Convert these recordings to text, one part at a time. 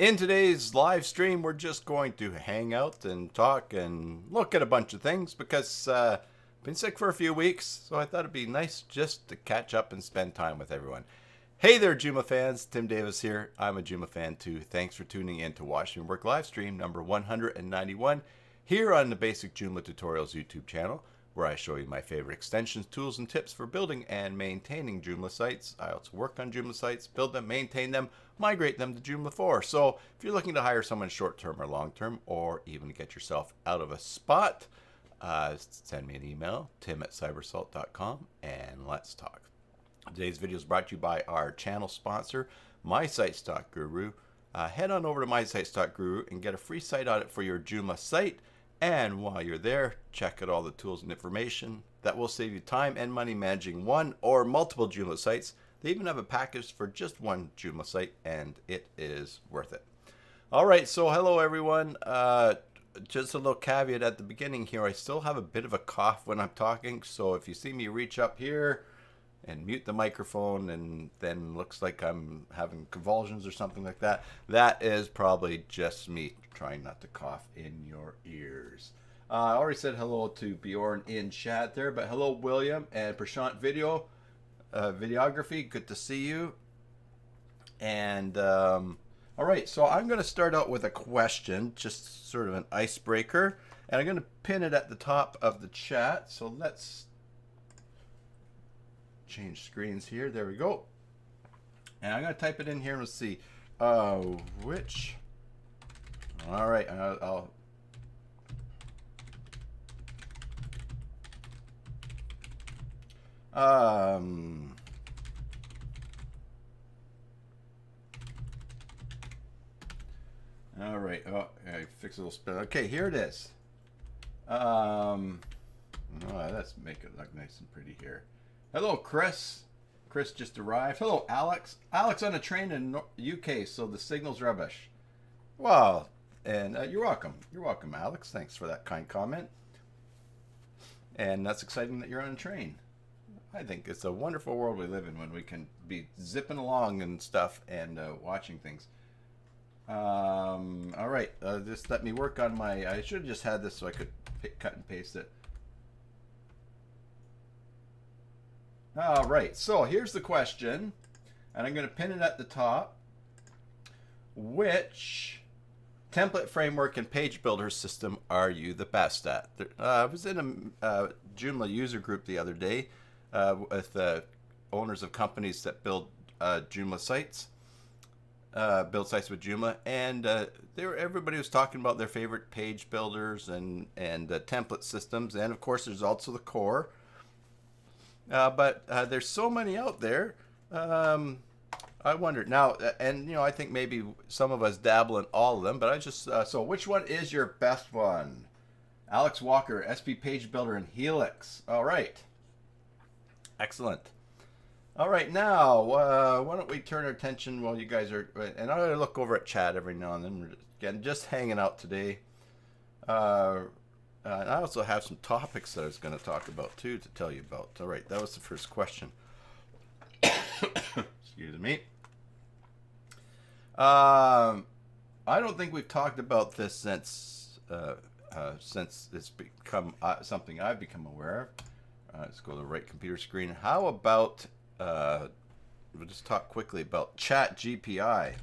In today's live stream, we're just going to hang out and talk and look at a bunch of things because I've been sick for a few weeks, so I thought it'd be nice just to catch up and spend time with everyone. Hey there, Joomla fans. Tim Davis here. I'm a Joomla fan too. Thanks for tuning in to Watch Me Work live stream number 191 here on the Basic Joomla Tutorials YouTube channel, where I show you my favorite extensions, tools, and tips for building and maintaining Joomla sites. I also work on Joomla sites, build them, maintain them, migrate them to Joomla 4. So if you're looking to hire someone short-term or long-term, or even get yourself out of a spot, send me an email, tim@cybersalt.com, and let's talk. Today's video is brought to you by our channel sponsor, MySite.Guru. Head on over to MySite.Guru and get a free site audit for your Joomla site. And while you're there, check out all the tools and information that will save you time and money managing one or multiple Joomla sites. They even have a package for just one Joomla site, and it is worth it. All right, so hello everyone. Just a little caveat at the beginning here. I still have a bit of a cough when I'm talking, so if you see me reach up here and mute the microphone and then looks like I'm having convulsions or something like that, that is probably just me trying not to cough in your ears. I already said hello to Bjorn in chat there, but hello William and Prashant Videography, good to see you. And all right, so I'm going to start out with a question, just sort of an icebreaker, and I'm going to pin it at the top of the chat. So let's change screens here. There we go. And I'm going to type it in here and we'll see which. All right, I'll all right. Oh, I fixed a little spell. Okay, here it is. Oh, let's make it look nice and pretty here. Hello, Chris. Chris just arrived. Hello, Alex. Alex on a train in UK, so the signal's rubbish. Well, and you're welcome. You're welcome, Alex. Thanks for that kind comment. And that's exciting that you're on a train. I think it's a wonderful world we live in when we can be zipping along and stuff and watching things. All right, just let me work on my. I should have just had this so I could cut and paste it. All right, so here's the question, and I'm going to pin it at the top. Which template framework and page builder system are you the best at? I was in a Joomla user group the other day with owners of companies that build Joomla sites, build sites with Joomla, and everybody was talking about their favorite page builders and template systems, and of course there's also the core. But there's so many out there. I wonder now, and I think maybe some of us dabble in all of them, but I just, so which one is your best one? Alex Walker, SP Page Builder and Helix. All right. Excellent. All right, now, why don't we turn our attention while you guys are, and I'm going to look over at chat every now and then. We're again just hanging out today. And I also have some topics that I was going to talk about too to tell you about. All right, that was the first question. Excuse me. I don't think we've talked about this since it's become something I've become aware of. Let's go to the right computer screen. How about we'll just talk quickly about Chat GPI.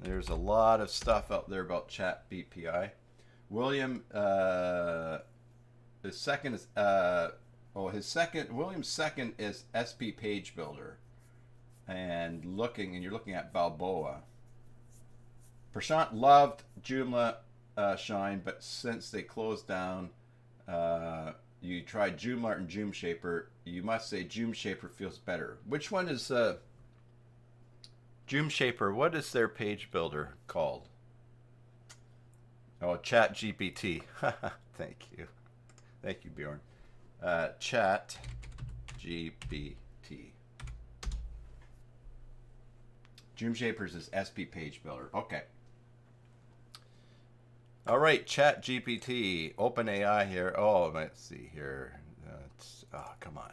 There's a lot of stuff out there about Chat GPI. William, his second is William's second is SP Page Builder, and you're looking at Balboa. Prashant loved Joomla Shine, but since they closed down, you tried Joomla and Joomshaper. You must say Joomshaper feels better. Which one is Joomshaper? What is their page builder called? Oh, Chat GPT. Thank you. Thank you, Bjorn. Chat GPT. Joomshapers is SP Page Builder. Okay. All right, Chat GPT. OpenAI here. Oh, let's see here. Oh, come on.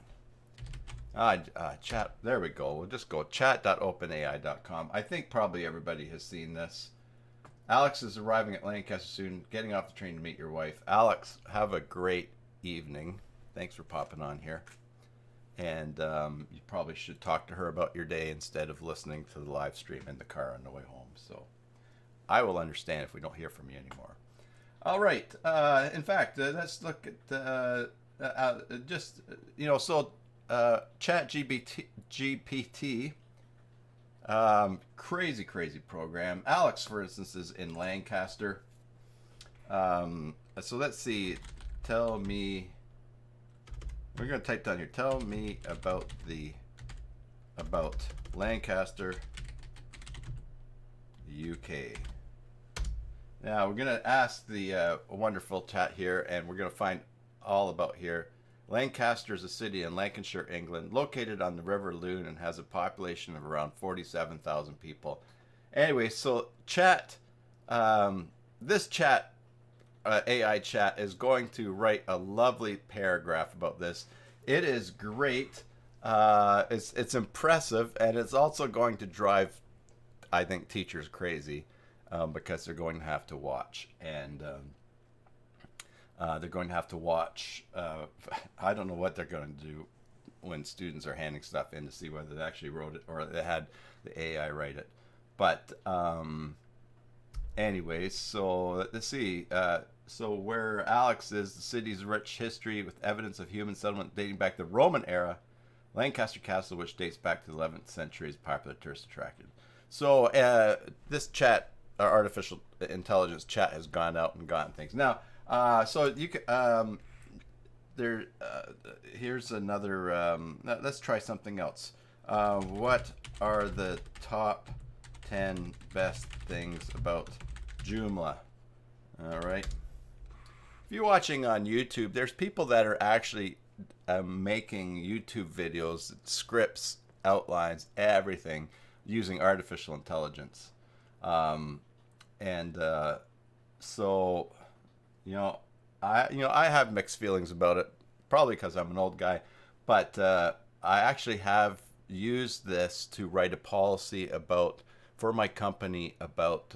Chat. There we go. We'll just go chat.openai.com. I think probably everybody has seen this. Alex is arriving at Lancaster soon, getting off the train to meet your wife. Alex, have a great evening. Thanks for popping on here. And you probably should talk to her about your day instead of listening to the live stream in the car on the way home. So I will understand if we don't hear from you anymore. All right. In fact, let's look at just, so Chat GPT, crazy program. Alex, for instance, is in Lancaster. So let's see. Tell me. We're going to type down here. Tell me about Lancaster, UK. Now we're going to ask the wonderful chat here, and we're going to find all about here. Lancaster is a city in Lancashire, England, located on the River Lune and has a population of around 47,000 people. Anyway, so chat, this chat, AI chat, is going to write a lovely paragraph about this. It is great. It's impressive, and it's also going to drive, I think, teachers crazy because they're going to have to watch. And they're going to have to watch. I don't know what they're going to do when students are handing stuff in to see whether they actually wrote it or they had the AI write it. But anyway, so let's see. So where Alex is, the city's rich history with evidence of human settlement dating back to the Roman era. Lancaster Castle, which dates back to the 11th century, is popular tourist attraction. So this chat, artificial intelligence chat, has gone out and gotten things. Now, so you can here's another. Let's try something else. What are the top 10 best things about Joomla? All right. If you're watching on YouTube, there's people that are actually making YouTube videos, scripts, outlines, everything using artificial intelligence. So, I have mixed feelings about it, probably because I'm an old guy, but I actually have used this to write a policy for my company about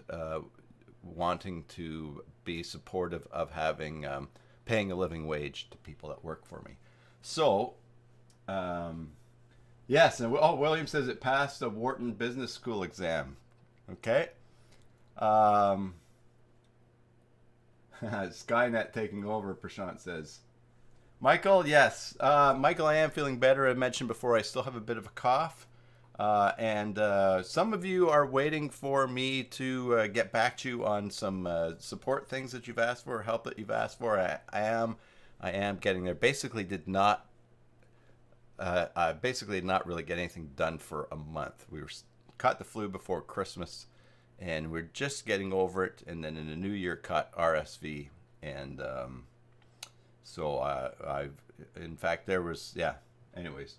wanting to be supportive of having paying a living wage to people that work for me. So, yes, and William says it passed the Wharton Business School exam. Okay. Skynet taking over, Prashant says. Michael, yes. Michael, I am feeling better. I mentioned before I still have a bit of a cough. And some of you are waiting for me to get back to you on some support things that you've asked for, help that you've asked for. I am getting there. Basically did not really get anything done for a month. We caught the flu before Christmas, and we're just getting over it. And then in the new year, caught RSV, and in fact, there was Anyways.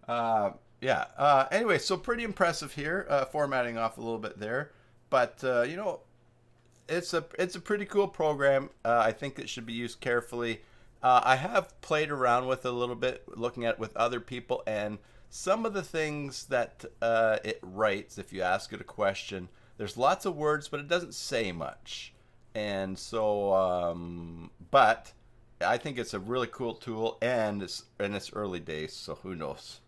Anyway, so pretty impressive here. Formatting off a little bit there, but it's a pretty cool program. I think it should be used carefully. I have played around with it a little bit, looking at it with other people, and some of the things that it writes, if you ask it a question, there's lots of words, but it doesn't say much. And so, but I think it's a really cool tool, and it's in its early days, so who knows.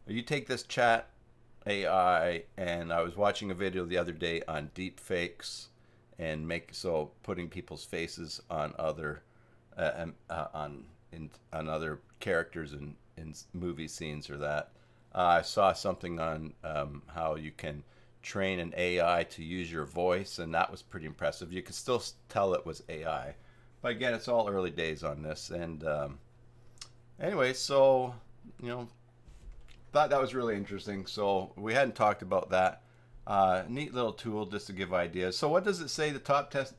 You take this chat AI, and I was watching a video the other day on deep fakes and putting people's faces on other on other characters in movie scenes or that. I saw something on how you can train an AI to use your voice, and that was pretty impressive. You could still tell it was AI, but again, it's all early days on this. And anyway, so thought that was really interesting. So we hadn't talked about that. Neat little tool just to give ideas. So what does it say? The top test.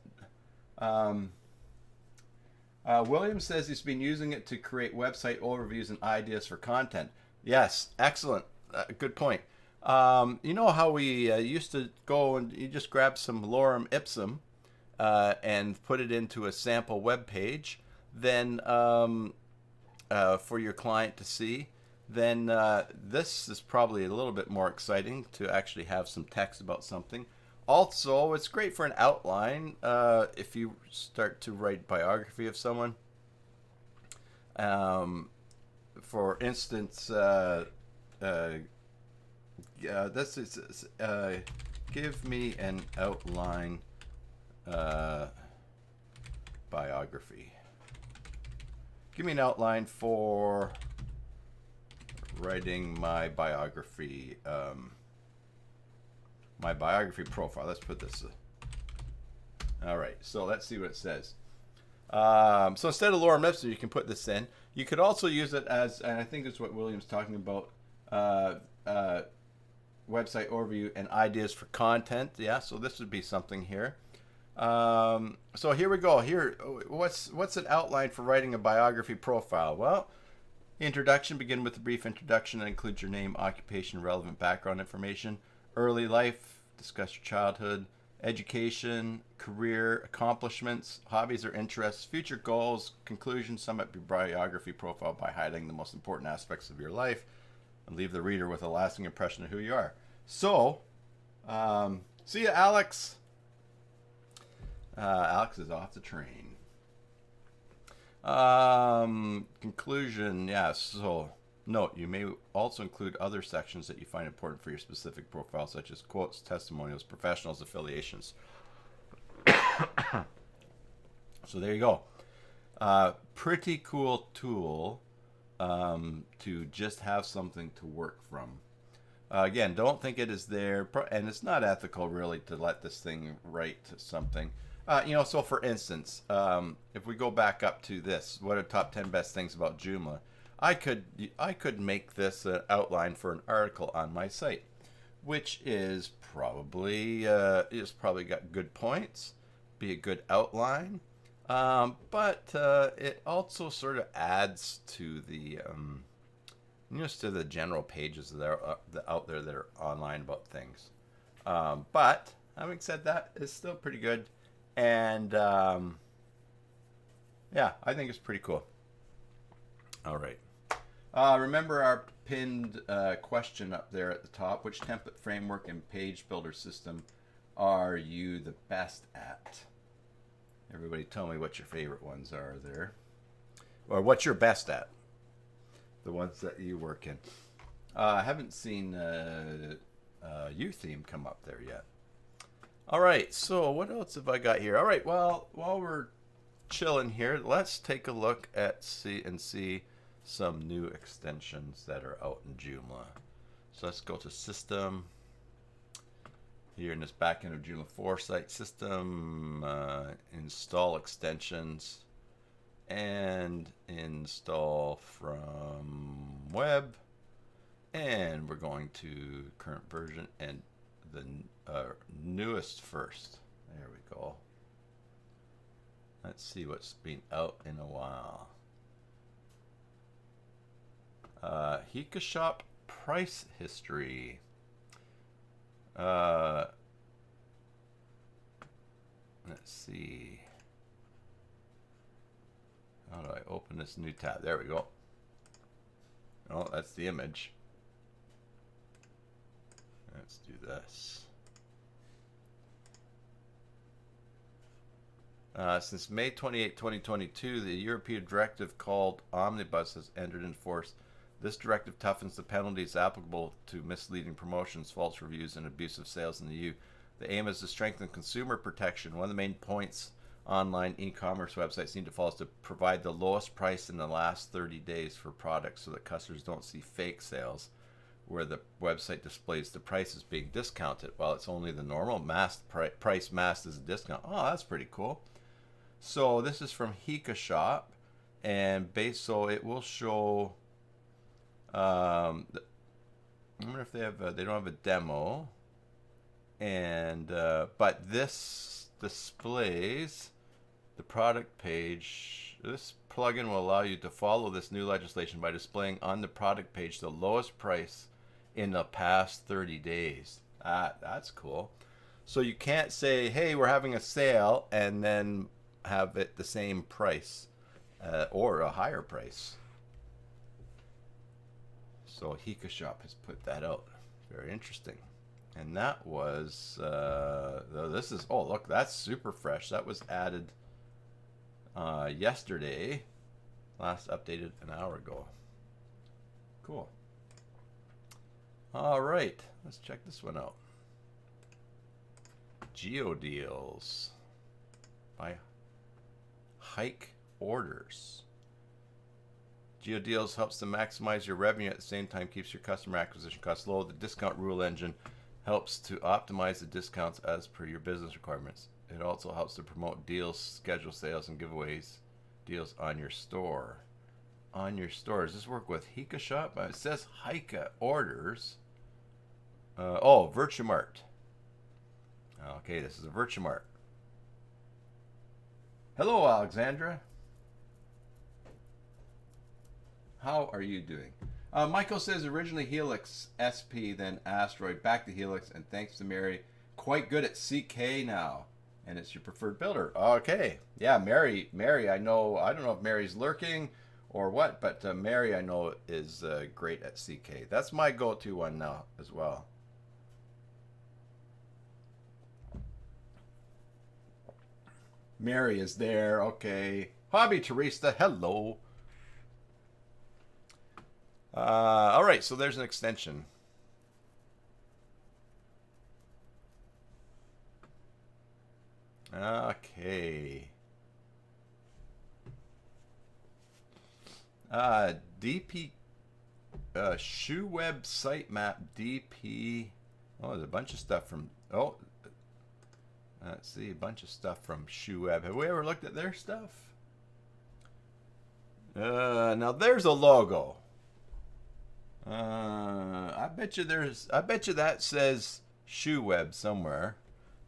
William says he's been using it to create website overviews and ideas for content. Yes, excellent. Good point. You know how we used to go and you just grab some lorem ipsum and put it into a sample web page. Then for your client to see, then this is probably a little bit more exciting to actually have some text about something. Also, it's great for an outline if you start to write biography of someone. For instance, this is give me an outline biography. Give me an outline for writing my biography profile. Let's put this. All right, so let's see what it says. So instead of Lauren Webster, you can put this in. You could also use it as, and I think it's what William's talking about, website overview and ideas for content. Yeah, so this would be something here. So here we go. Here, what's an outline for writing a biography profile? Well, introduction, begin with a brief introduction that includes your name, occupation, relevant background information, early life, discuss your childhood, education, career, accomplishments, hobbies or interests, future goals, conclusion, sum up your biography profile by highlighting the most important aspects of your life and leave the reader with a lasting impression of who you are. So, see ya, Alex. Alex is off the train. Conclusion, yeah, so note, you may also include other sections that you find important for your specific profile, such as quotes, testimonials, professionals, affiliations. So there you go. Pretty cool tool to just have something to work from. Again, don't think it is there, and it's not ethical really to let this thing write something. So for instance, if we go back up to this, what are top 10 best things about Joomla? I could make this an outline for an article on my site, which is probably got good points, be a good outline, but it also sort of adds to the to the general pages that are out there that are online about things. But having said that, it's still pretty good, and yeah, I think it's pretty cool. All right. Remember our pinned question up there at the top. Which template framework and page builder system are you the best at? Everybody tell me what your favorite ones are there. Or what you're best at. The ones that you work in. I haven't seen UTheme come up there yet. All right, so what else have I got here? All right, well, while we're chilling here, let's take a look at see some new extensions that are out in Joomla. So let's go to System. Here in this backend of Joomla 4 site system, install extensions, and install from web. And we're going to current version and the newest first. There we go. Let's see what's been out in a while. Hikashop price history. Let's see. How do I open this new tab? There we go. Oh, that's the image. Let's do this. Since May 28, 2022, the European directive called Omnibus has entered into force. This directive toughens the penalties applicable to misleading promotions, false reviews, and abusive sales in the EU. The aim is to strengthen consumer protection. One of the main points online e-commerce websites need to follow is to provide the lowest price in the last 30 days for products so that customers don't see fake sales where the website displays the prices being discounted while it's only the normal price masked as a discount. Oh, that's pretty cool. So this is from Hikashop, and so it will show. I wonder if they have. They don't have a demo, and but this displays the product page. This plugin will allow you to follow this new legislation by displaying on the product page the lowest price in the past 30 days. That's cool. So you can't say, "Hey, we're having a sale," and then have it the same price or a higher price. So Hika Shop has put that out. Very interesting. And that was, this is, oh, look, that's super fresh. That was added yesterday. Last updated an hour ago. Cool. All right, let's check this one out. Geo deals by Hike Orders. Geo deals helps to maximize your revenue at the same time keeps your customer acquisition costs low. The discount rule engine helps to optimize the discounts as per your business requirements. It also helps to promote deals, schedule sales, and giveaways deals on your store. On your store. Does this work with Hika Shop? It says Hika Orders. Oh, Virtumart. Okay, this is a Virtumart. Hello, Alexandra. How are you doing? Michael says originally Helix SP, then Asteroid, back to Helix, and thanks to Mary, quite good at CK now, and it's your preferred builder. Okay, yeah, Mary, I know. I don't know if Mary's lurking or what, but Mary, I know, is great at CK. That's my go-to one now as well. Mary is there. Okay, Hobby Teresa, hello. All right, so there's an extension. Okay. DP shoe web sitemap DP. Oh, there's a bunch of stuff from. Oh, let's see, a bunch of stuff from shoe web. Have we ever looked at their stuff? Now there's a logo. I bet you that says shoe web somewhere.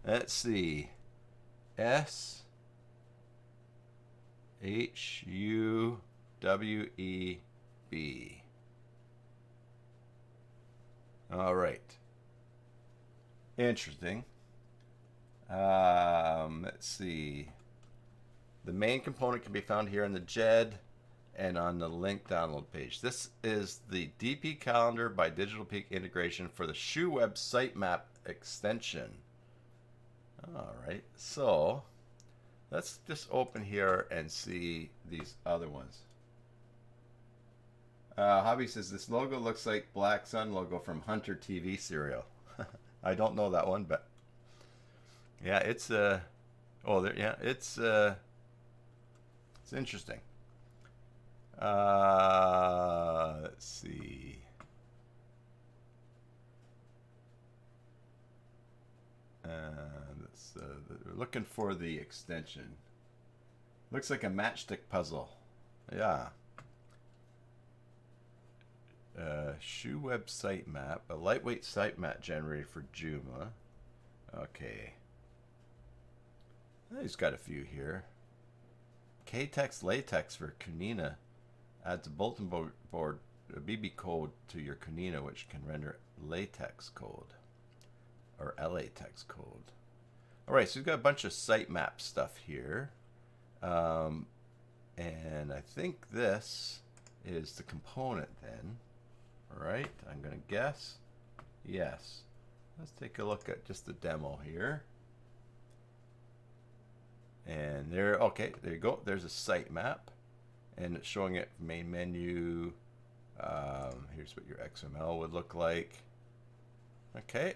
Let's see. SHUWEB. All right. Interesting. Let's see. The main component can be found here in the JED and on the link download page. This is the DP calendar by Digital Peak integration for the shoe web sitemap extension. All right, so let's just open here and see these other ones. Hobby says this logo looks like Black Sun logo from Hunter TV serial. I don't know that one, but yeah, it's it's interesting. Let's see. We're looking for the extension. Looks like a matchstick puzzle. Yeah. Shoe web sitemap. A lightweight sitemap generated for Joomla. Okay. He's got a few here. K-Tex latex for Kunina adds a bulletin board a BB code to your Kunina, which can render latex code or LaTeX code. All right, so we've got a bunch of sitemap stuff here, and I think this is the component then. All right, I'm gonna guess. Yes. Let's take a look at just the demo here. And there, okay, there you go. There's a sitemap, and it's showing it main menu. Here's what your XML would look like. Okay.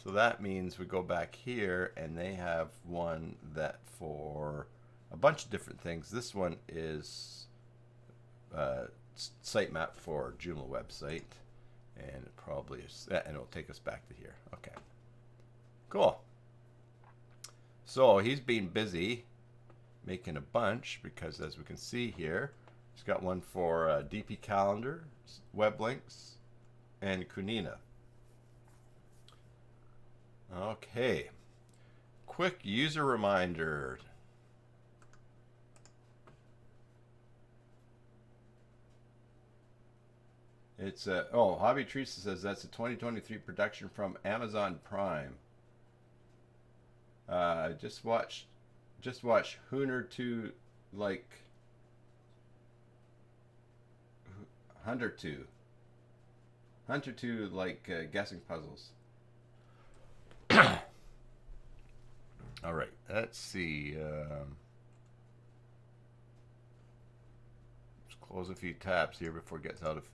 So that means we go back here, and they have one that for a bunch of different things. This one is sitemap for Joomla website, and it probably is, and it'll take us back to here. Okay. Cool. So he's been busy making a bunch because, as we can see here, he's got one for DP calendar, web links, and Kunina. Okay. Quick user reminder. It's oh, Hobby Teresa says that's a 2023 production from Amazon Prime. Just watch Hooner 2 like Hunter 2. Hunter 2, like guessing puzzles. All right, let's see. Let's close a few tabs here before it gets out of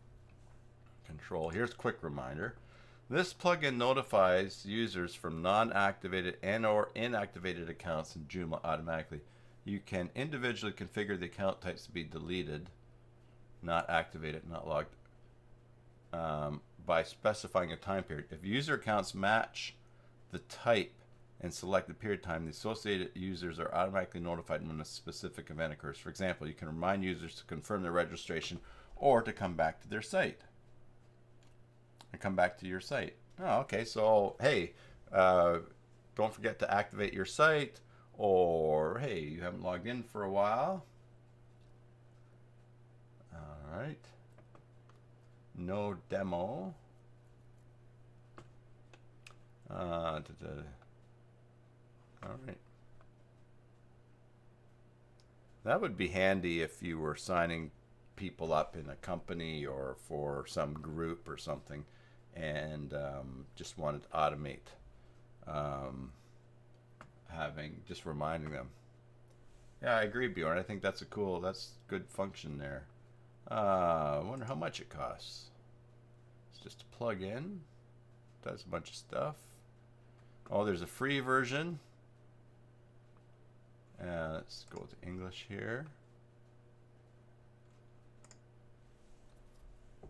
control. Here's a quick reminder. This plugin notifies users from non-activated and or inactivated accounts in Joomla automatically. You can individually configure the account types to be deleted, not activated, not logged, by specifying a time period. If user accounts match the type and select the period time, the associated users are automatically notified when a specific event occurs. For example, you can remind users to confirm their registration or to come back to their site. And come back to your site. Oh, okay. So, hey, don't forget to activate your site, or hey, you haven't logged in for a while. All right. No demo. All right. That would be handy if you were signing people up in a company or for some group or something, and just wanted to automate just reminding them. Yeah, I agree, Bjorn. I think that's that's good function there. I wonder how much it costs. It's just a plug-in. Does a bunch of stuff. Oh, there's a free version. Let's go to English here. The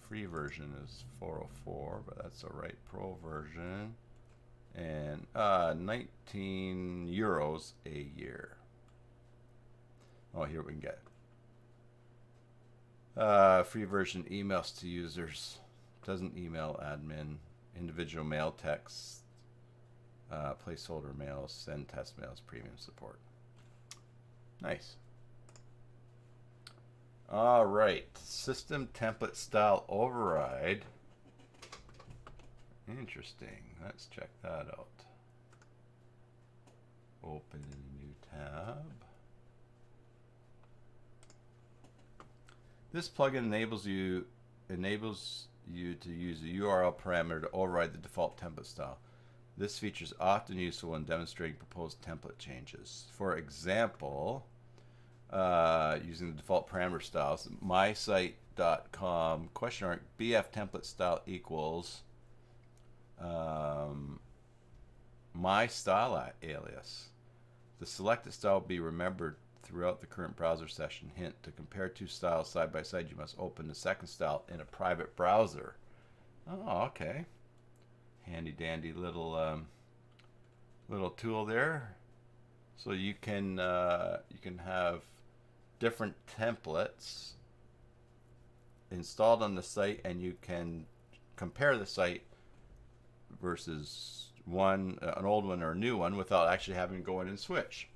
free version is 404, but that's all right. Pro version, and 19 euros a year. Oh, here we can get free version emails to users. Doesn't email admin. Individual mail texts. Placeholder mails, send test mails, premium support. Nice. All right, system template style override. Interesting. Let's check that out. Open a new tab. This plugin enables you to use a URL parameter to override the default template style. This feature is often useful when demonstrating proposed template changes. For example, using the default parameter styles, mysite.com !bf template style equals my style alias. The selected style will be remembered throughout the current browser session. Hint: to compare two styles side by side, you must open the second style in a private browser. Oh, okay. Handy dandy little little tool there. So you can have different templates installed on the site, and you can compare the site versus an old one or a new one without actually having to go in and switch.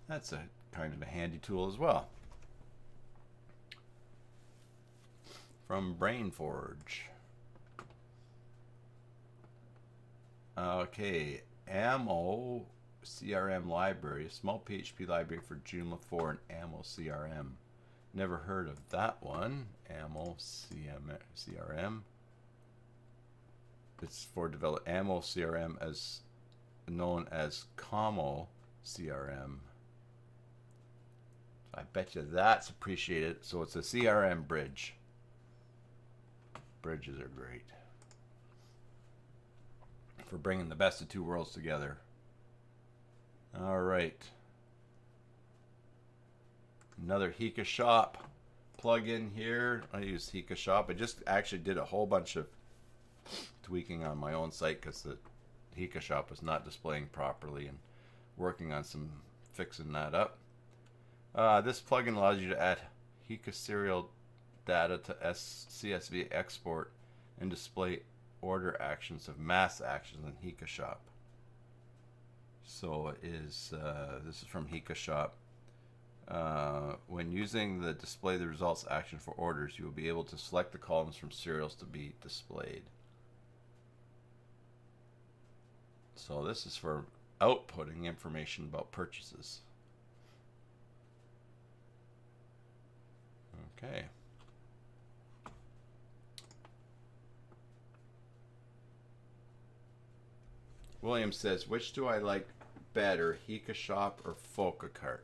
That's a kind of a handy tool as well. From BrainForge. Okay, Ammo CRM library, a small PHP library for Joomla 4 and Ammo CRM. Never heard of that one. Ammo CRM. It's for develop Ammo CRM, as known as Como CRM. I bet you that's appreciated. So it's a CRM bridge. Bridges are great for bringing the best of two worlds together. All right. Another Hika Shop plugin here. I use Hika Shop. I just actually did a whole bunch of tweaking on my own site because the Hika Shop was not displaying properly, and working on some fixing that up. This plugin allows you to add Hika serial data to CSV export and display order actions of mass actions in Hika Shop. So it is, this is from Hika Shop. When using the display the results action for orders, you will be able to select the columns from serials to be displayed. So this is for outputting information about purchases. Okay. William says, which do I like better, Hika Shop or Focacart?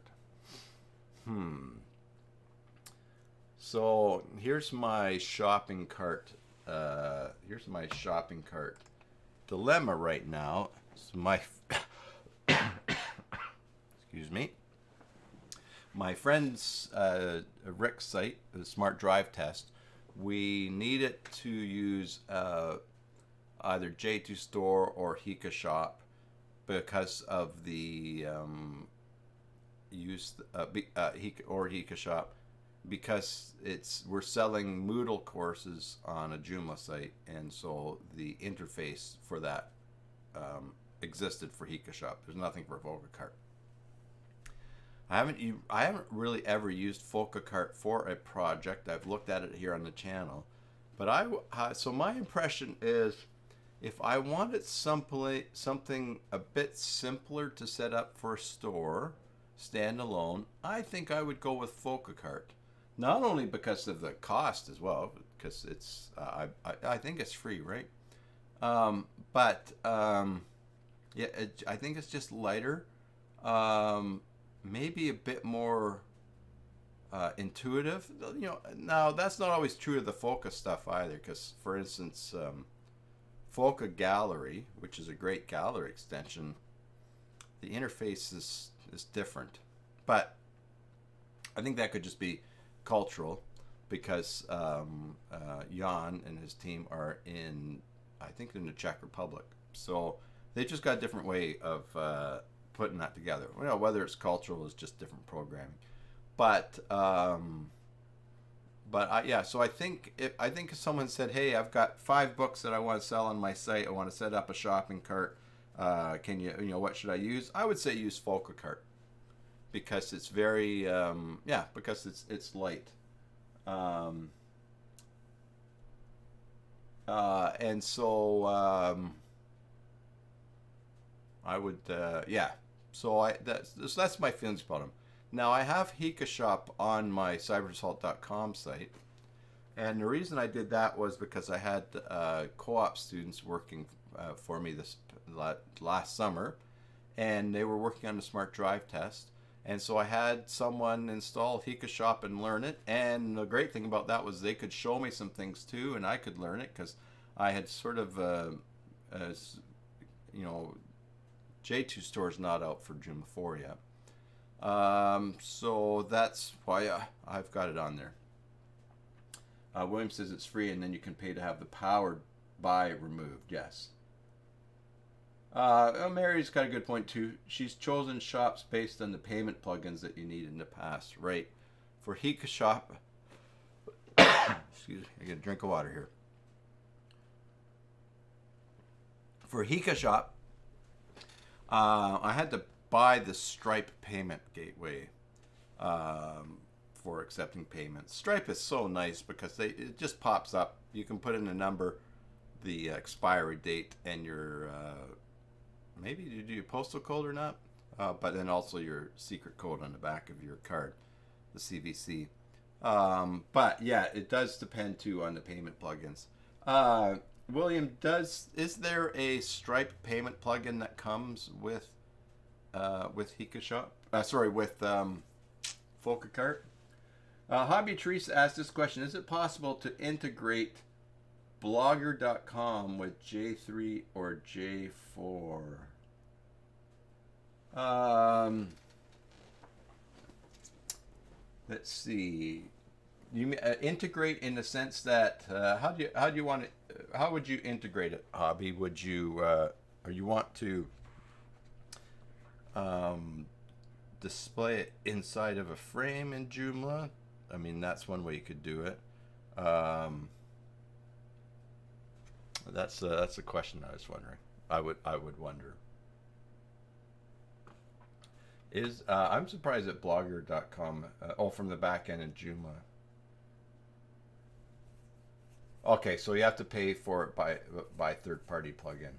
So here's my shopping cart. Here's my shopping cart dilemma right now. So my excuse me. My friend's Rick's site, the Smart Drive Test, we need it to use either J2 Store or Hika Shop because of the use Hika or Hika Shop, because we're selling Moodle courses on a Joomla site, and so the interface for that existed for Hika Shop. There's nothing for Focacart. I haven't really ever used Focacart for a project. I've looked at it here on the channel, but so my impression is, if I wanted something a bit simpler to set up for a store, standalone, I think I would go with Focacart. Not only because of the cost as well, because it's I think it's free, right? But yeah, I think it's just lighter. Maybe a bit more intuitive. You know, now that's not always true of the Foca stuff either, because for instance, Foca Gallery, which is a great gallery extension, the interface is different. But I think that could just be cultural, because Jan and his team are I think in the Czech Republic, so they just got a different way of putting that together. You know, whether it's cultural is just different programming, but yeah. So I think if someone said, "Hey, I've got 5 books that I want to sell on my site. I want to set up a shopping cart. Can you know, what should I use?" I would say use Focacart, because it's very yeah, because it's light. And so I would yeah. So that's my feelings about them. Now I have Hika Shop on my cyberassault.com site, and the reason I did that was because I had co-op students working for me this last summer, and they were working on the Smart Drive Test, and so I had someone install Hika Shop and learn it. And the great thing about that was they could show me some things too, and I could learn it, because I had sort of you know, J2 Store is not out for Joomla 4 yet. So that's why I've got it on there. William says it's free, and then you can pay to have the powered by removed. Yes. Mary's got a good point too. She's chosen shops based on the payment plugins that you need in the past. Right. For Hika Shop, excuse me, I get a drink of water here. For Hika Shop, I had to buy the Stripe payment gateway for accepting payments. Stripe is so nice because it just pops up. You can put in a number, the expiry date, and your maybe you do your postal code or not, but then also your secret code on the back of your card, the CVC. But yeah, it does depend too on the payment plugins. William, is there a Stripe payment plugin that comes with Hika Shop? Sorry, with Focacart. Hobby Teresa asked this question: is it possible to integrate Blogger.com with J3 or J4? Let's see. You integrate in the sense that how do you want it? How would you integrate it, Hobby? Would you or you want to display it inside of a frame in Joomla? I mean, that's one way you could do it. That's a question I was wondering. I would wonder. I'm surprised at Blogger.com. From the back end in Joomla. Okay, so you have to pay for it by third-party plugin.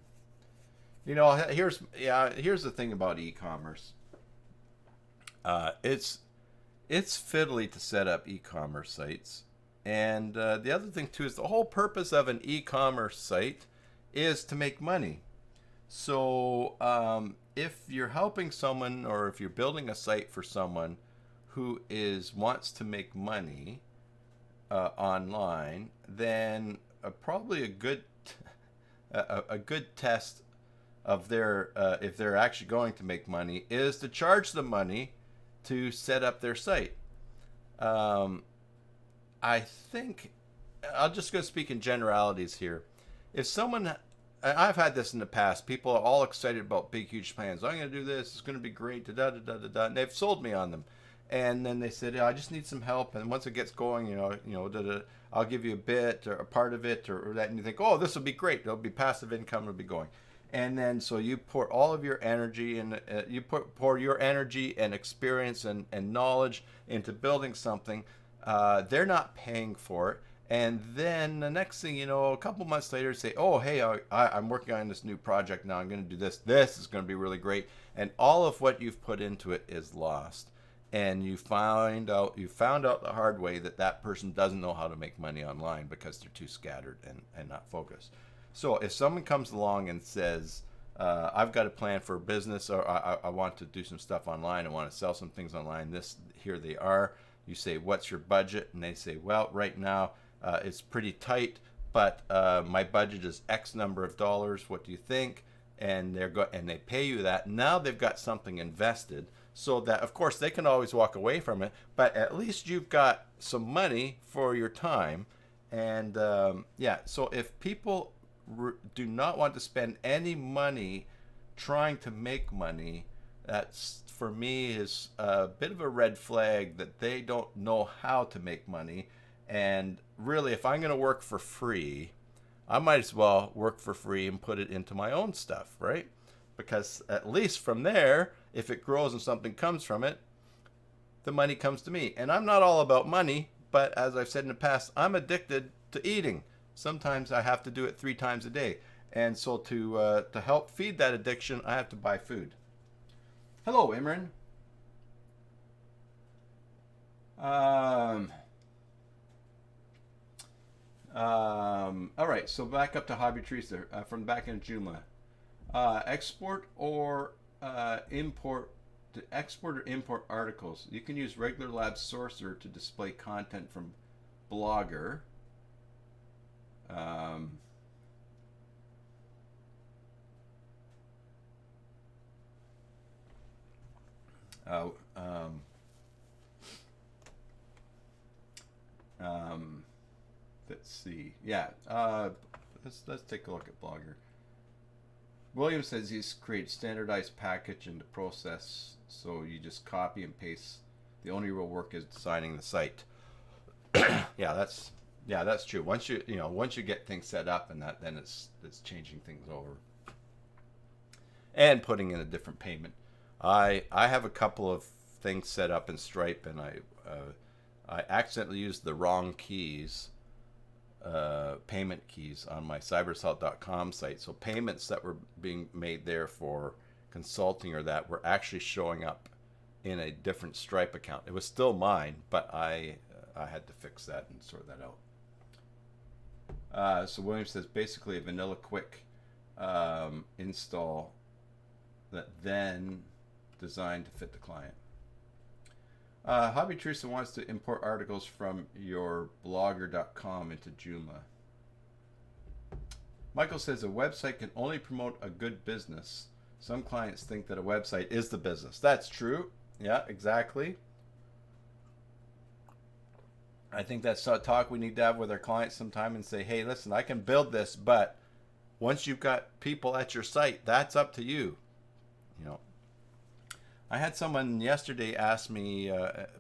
You know, here's the thing about e-commerce. It's it's fiddly to set up e-commerce sites. And the other thing too is the whole purpose of an e-commerce site is to make money. So if you're helping someone or if you're building a site for someone who is wants to make money online, then probably a good a good test of their if they're actually going to make money is to charge them money to set up their site. I think I'll just go speak in generalities here. If someone, I've had this in the past, people are all excited about big, huge plans. I'm going to do this. It's going to be great. Da da da da da. And they've sold me on them, and then they said, I just need some help. And once it gets going, da, da, I'll give you a bit or a part of it or that. And you think, oh, this will be great. It'll be passive income. It'll be going. And then so you pour all of your energy and pour your energy and experience and knowledge into building something. They're not paying for it. And then the next thing you know, a couple months later, say, oh, hey, I'm working on this new project now. I'm going to do this. This is going to be really great. And all of what you've put into it is lost. And you found out the hard way that person doesn't know how to make money online because they're too scattered and not focused. So if someone comes along and says, I've got a plan for a business, or I want to do some stuff online, I want to sell some things online, here they are. You say, what's your budget? And they say, well, right now it's pretty tight, but my budget is X number of dollars. What do you think? And they pay you that. Now they've got something invested, so that of course they can always walk away from it, but at least you've got some money for your time. And so if people do not want to spend any money trying to make money, that's for me is a bit of a red flag that they don't know how to make money. And really, if I'm going to work for free, I might as well work for free and put it into my own stuff, right? Because at least from there, if it grows and something comes from it, the money comes to me. And I'm not all about money, but as I've said in the past, I'm addicted to eating. Sometimes I have to do it 3 times a day. And so to help feed that addiction, I have to buy food. Hello, Imran. All right, so back up to Hobby Teresa from back in Joomla. Export or import articles. You can use Regular Lab Sourcer to display content from Blogger. Let's see. Yeah. Let's take a look at Blogger. William says he's created standardized package into process, so you just copy and paste. The only real work is designing the site. Yeah, that's true. Once you get things set up and that, then it's changing things over and putting in a different payment. I have a couple of things set up in Stripe, and I accidentally used the wrong keys, payment keys on my cybersalt.com site. So payments that were being made there for consulting or that were actually showing up in a different Stripe account. It was still mine, but I had to fix that and sort that out. So William says basically a vanilla quick install that then designed to fit the client. Hobby Teresa wants to import articles from your blogger.com into Joomla. Michael says a website can only promote a good business. Some clients think that a website is the business. That's true. Yeah, exactly. I think that's a talk we need to have with our clients sometime and say, hey, listen, I can build this, but once you've got people at your site, that's up to you. I had someone yesterday ask me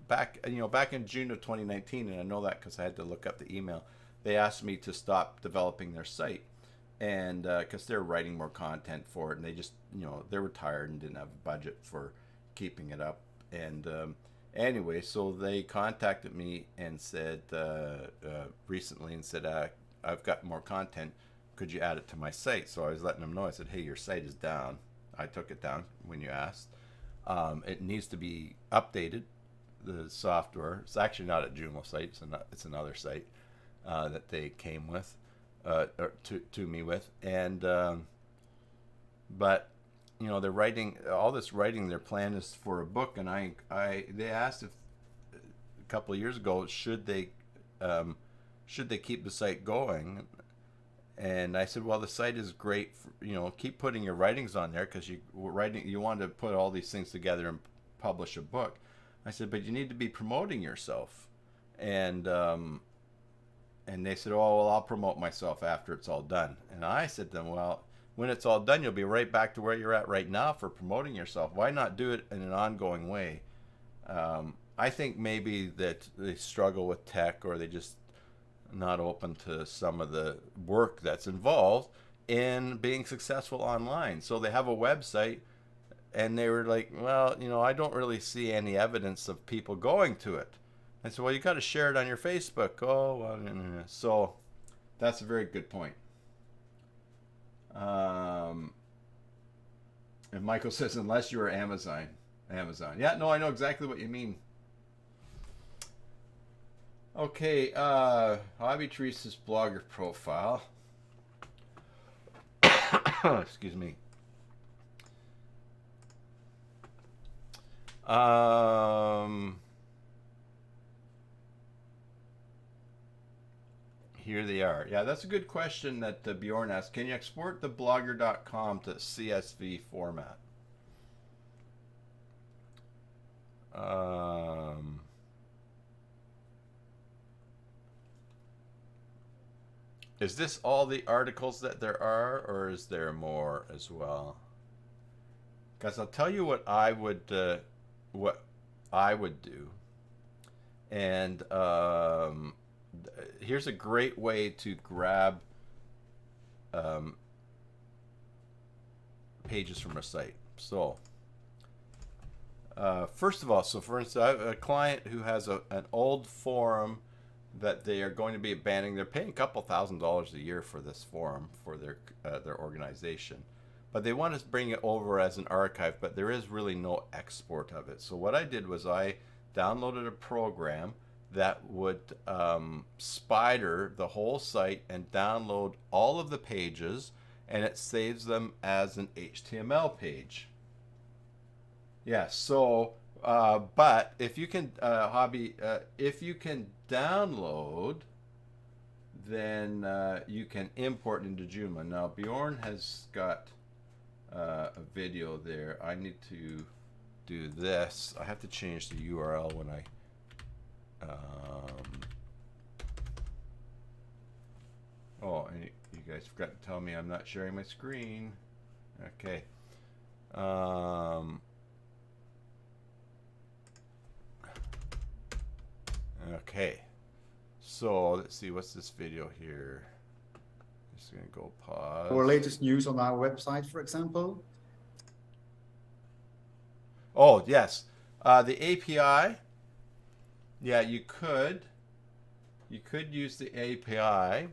back in June of 2019, and I know that because I had to look up the email. They asked me to stop developing their site, and because they're writing more content for it, and they just they were tired and didn't have a budget for keeping it up. And anyway, so they contacted me and said recently and said I've got more content. Could you add it to my site? So I was letting them know. I said, hey, your site is down. I took it down when you asked. It needs to be updated, the software. It's actually not a Joomla site. It's another site that they came with, or to me with, and but you know, they're writing all this writing. Their plan is for a book, and they asked if a couple of years ago should they keep the site going, and I said, well, the site is great for, you know, keep putting your writings on there because you want to put all these things together and publish a book. I said, but you need to be promoting yourself, and they said, oh, well, I'll promote myself after it's all done. And I said to them, well, when it's all done, you'll be right back to where you're at right now for promoting yourself. Why not do it in an ongoing way? I think maybe that they struggle with tech, or they just not open to some of the work that's involved in being successful online. So they have a website, and they were like, well, you know, I don't really see any evidence of people going to it. I said, well, you got to share it on your Facebook. Oh, well, so that's a very good point. And Michael says, unless you're Amazon. Yeah, no, I know exactly what you mean. Okay, Hobby Teresa's blogger profile. Excuse me. Here they are. Yeah, that's a good question that Bjorn asked. Can you export the blogger.com to CSV format? Is this all the articles that there are, or is there more as well? Because I'll tell you what I would do, and here's a great way to grab pages from a site. So first of all, so for instance, I have a client who has an old forum that they are going to be abandoning. They're paying a couple $1,000s a year for this forum for their organization, but they want to bring it over as an archive, but there is really no export of it. So what I did was I downloaded a program that would spider the whole site and download all of the pages, and it saves them as an HTML page. Yeah, so but if you can if you can download, then you can import into Joomla. Now Bjorn has got a video there. I need to do this. I have to change the URL when I oh, and you guys forgot to tell me I'm not sharing my screen. Okay. Okay. So let's see, what's this video here? Just gonna go pause. Our latest news on our website, for example. Oh yes, the API. Yeah, you could use the API.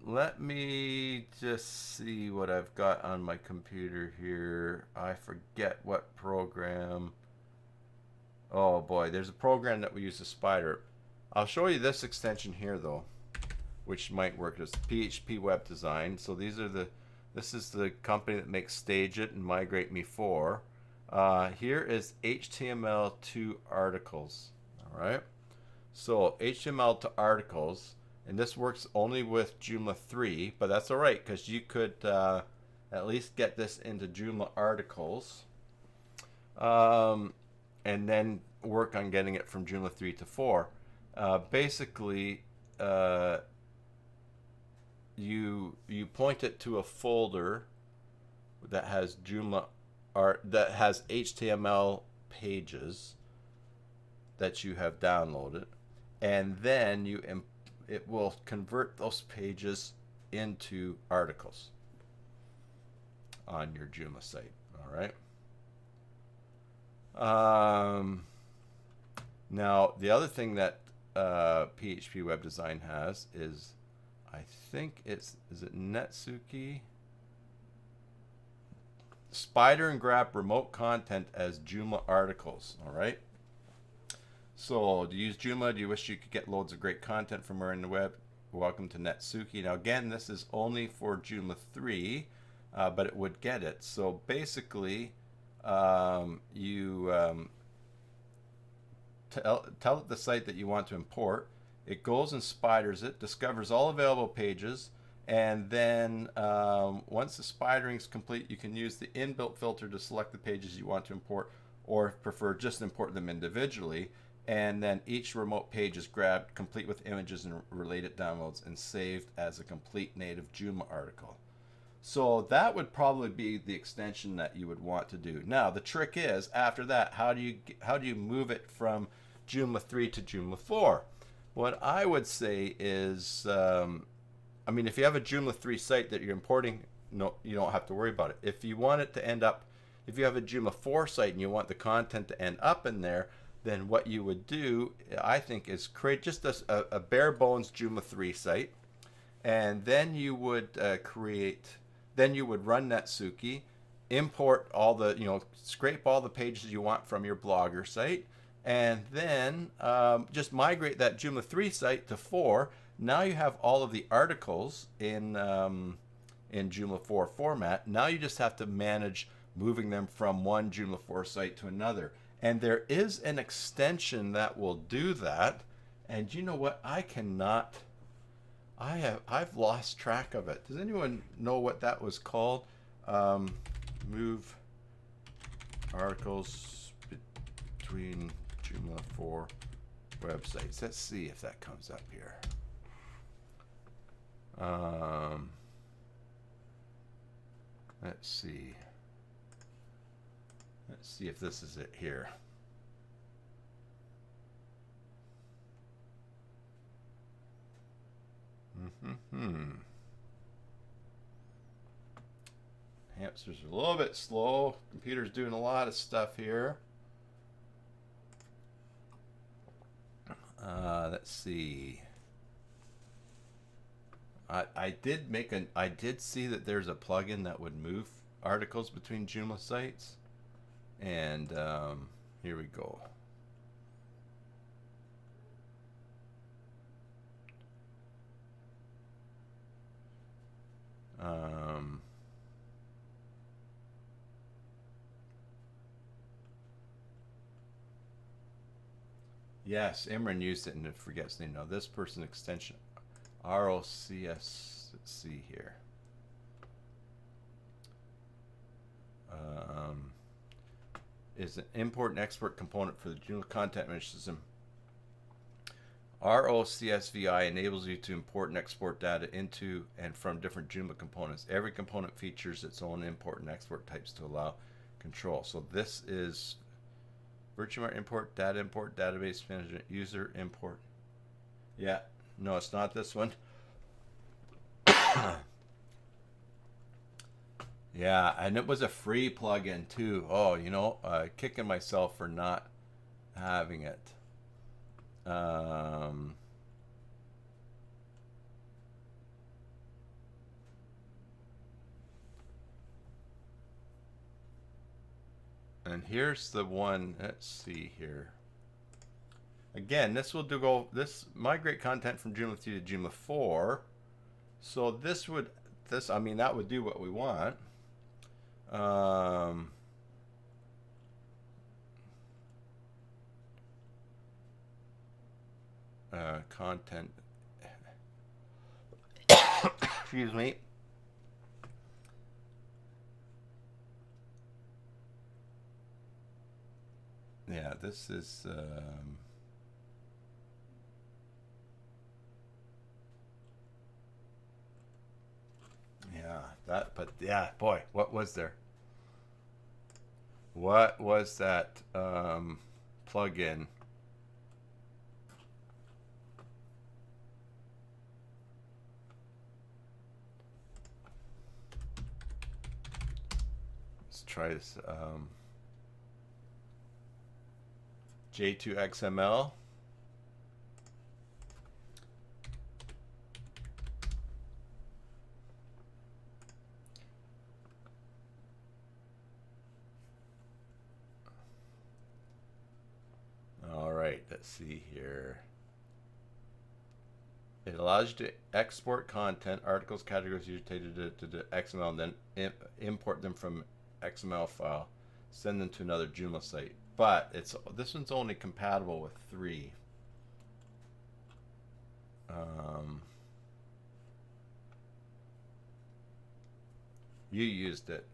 Let me just see what I've got on my computer here. I forget what program. Oh boy, there's a program that we use to spider. I'll show you this extension here though, which might work. As PHP Web Design. So this is the company that makes Stage It and Migrate Me 4. Here is HTML to articles. All right. So HTML to articles, and this works only with Joomla 3, but that's all right because you could at least get this into Joomla articles, and then work on getting it from Joomla 3 to 4. Basically, you point it to a folder that has Joomla art, that has HTML pages that you have downloaded, and then it will convert those pages into articles on your Joomla site. All right. Now the other thing that PHP Web Design has is, I think is it Netsuke? spider and grab remote content as Joomla articles. All right. So, do you use Joomla? Do you wish you could get loads of great content from where in the web? Welcome to Netsuki. Now, again, this is only for Joomla 3, but it would get it. So, basically, you tell it the site that you want to import. It goes and spiders it, discovers all available pages, and then once the spidering is complete, you can use the inbuilt filter to select the pages you want to import, or if prefer, just import them individually. And then each remote page is grabbed, complete with images and related downloads, and saved as a complete native Joomla article. So that would probably be the extension that you would want to do. Now the trick is, after that, how do you move it from Joomla 3 to Joomla 4? What I would say is, I mean, if you have a Joomla 3 site that you're importing, no, you don't have to worry about it. If you want it to end up, if you have a Joomla 4 site and you want the content to end up in there, then what you would do, I think, is create just a bare bones Joomla 3 site, and then you would then you would run Netsuki, import all the, scrape all the pages you want from your Blogger site, and then just migrate that Joomla 3 site to 4. Now you have all of the articles in Joomla 4 format. Now you just have to manage moving them from one Joomla 4 site to another. And there is an extension that will do that. And you know what? I've lost track of it. Does anyone know what that was called? Move articles between Joomla 4 websites. Let's see if that comes up here. Let's see. Let's see if this is it here. Hamsters are a little bit slow. Computer's doing a lot of stuff here. Let's see. I did see that there's a plugin that would move articles between Joomla sites. And here we go. Yes, Imran used it and it forgets name. Now this person extension ROCS. Let's see here. Is an import and export component for the Joomla content management system. ROCSVI enables you to import and export data into and from different Joomla components. Every component features its own import and export types to allow control. So this is Virtual import, database management, user import. Yeah, no, it's not this one. Yeah, and it was a free plugin too. Oh, kicking myself for not having it. And here's the one. Let's see here. Again, this will migrate content from Joomla 3 to Joomla 4. So that would do what we want. Content. Excuse me. Yeah, this is. Yeah, boy, what was there? What was that plugin? Let's try this. J2XML. let's see here. It allows you to export content, articles, categories, mutated to XML, and then import them from XML file, send them to another Joomla site. But this one's only compatible with 3. You used it.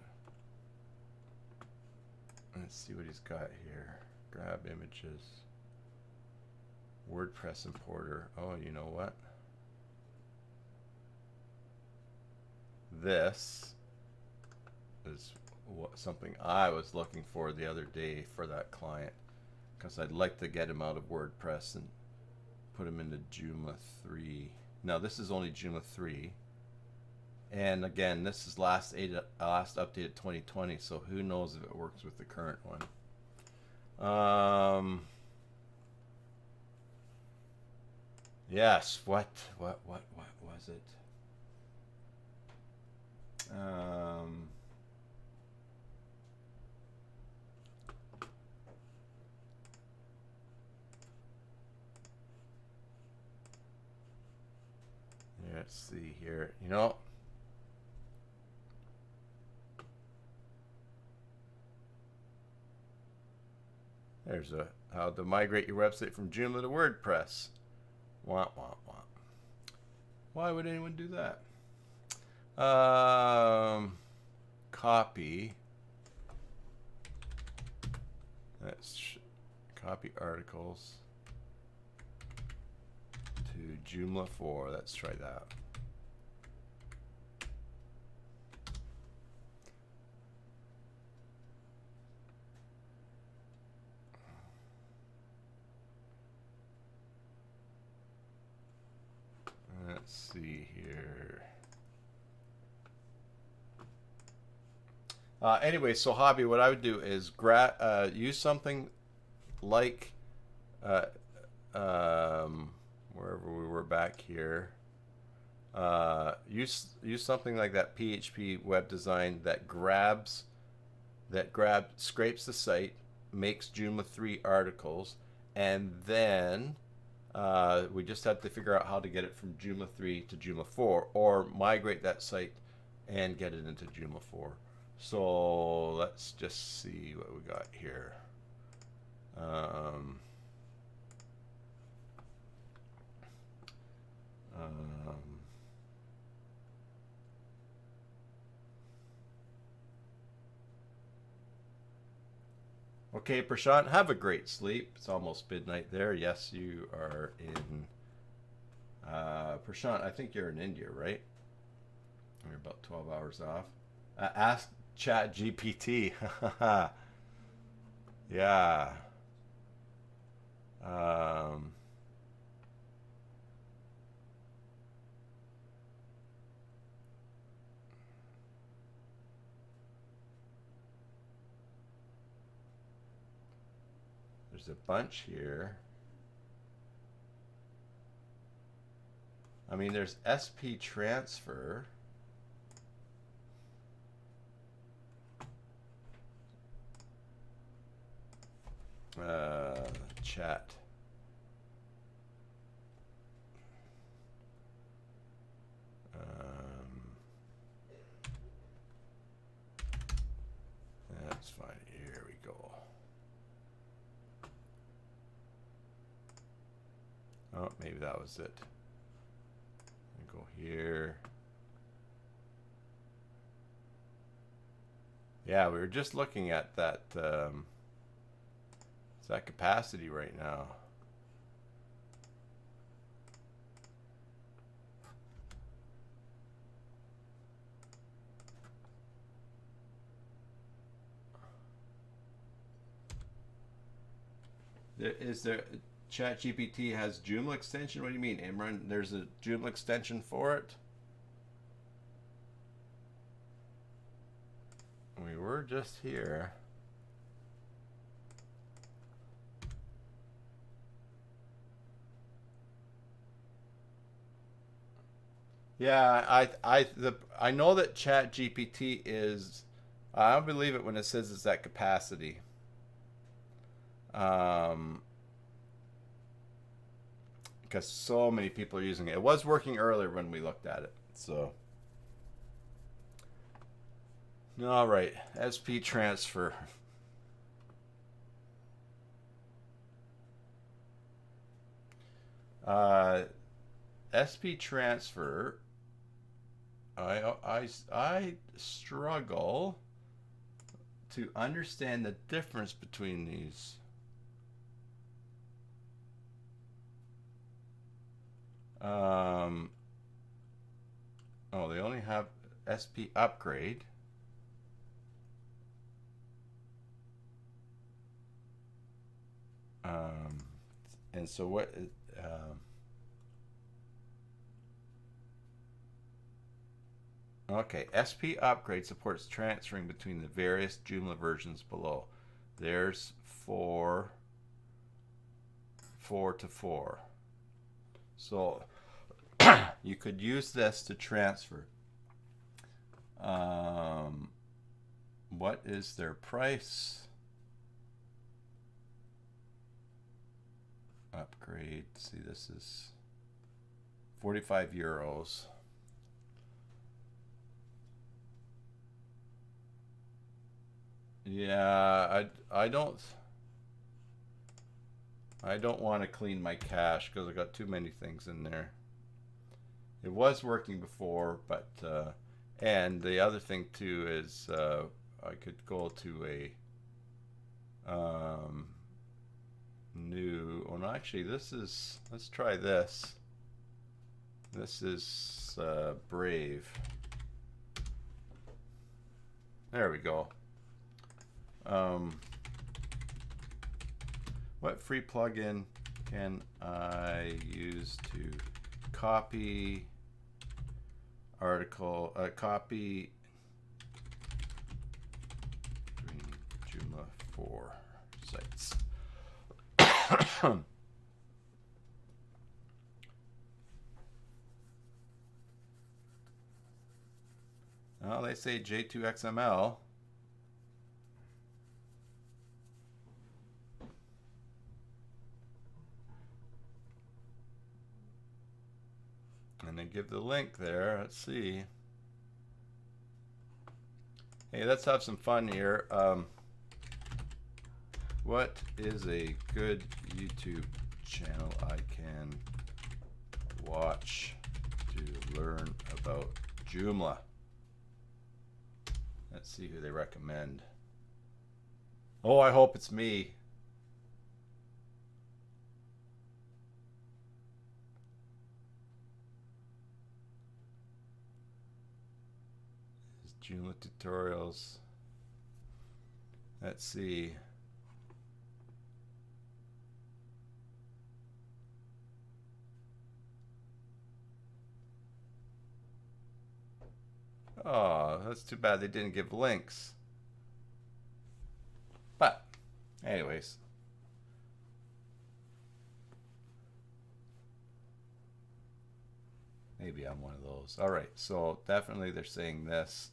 Let's see what he's got here. Grab images. WordPress importer. Oh, you know what? This is something I was looking for the other day for that client, because I'd like to get him out of WordPress and put him into Joomla 3. Now this is only Joomla 3, and again, this is last updated 2020, so who knows if it works with the current one. Yes, what was it? Let's see here. You know, there's how to migrate your website from Joomla to WordPress. Wah, wah, wah. Why would anyone do that? Copy. Let's copy articles to Joomla 4. Let's try that. Let's see here. Anyway, so hobby, what I would do is use something like wherever we were back here. Use something like that PHP web design that scrapes the site, makes Joomla 3 articles, and then we just have to figure out how to get it from Joomla 3 to Joomla 4, or migrate that site and get it into Joomla 4. So let's just see what we got here. Okay, Prashant, have a great sleep. It's almost midnight there. Yes, you are in... Prashant, I think you're in India, right? You're about 12 hours off. Ask ChatGPT. Yeah. There's a bunch here. I mean, there's SP transfer. Chat. That's fine. Here we go. Oh, maybe that was it. Go here. Yeah, we were just looking at that. It's that capacity right now. Is there ChatGPT has Joomla extension? What do you mean, Imran? There's a Joomla extension for it? We were just here. Yeah, I know that ChatGPT is. I don't believe it when it says it's at capacity. because so many people are using it. It was working earlier when we looked at it. So, all right, SP transfer. SP transfer. I struggle to understand the difference between these. Oh, they only have SP upgrade. And so what? Okay, SP upgrade supports transferring between the various Joomla versions below. There's 4 to 4. So you could use this to transfer. What is their price? Upgrade. See, this is 45 euros. Yeah, I don't want to clean my cache because I got too many things in there. It was working before, but and the other thing too is I could go to a new. Oh no, actually, this is. Let's try this. This is Brave. There we go. What free plugin can I use to copy article, copy Joomla 4 sites? Well, they say J2XML. And they give the link there. Let's see. Hey, let's have some fun here. What is a good YouTube channel I can watch to learn about Joomla? Let's see who they recommend. Oh, I hope it's me. Joomla tutorials. Let's see. Oh, that's too bad they didn't give links. But, anyways. Maybe I'm one of those. All right, so definitely they're saying this.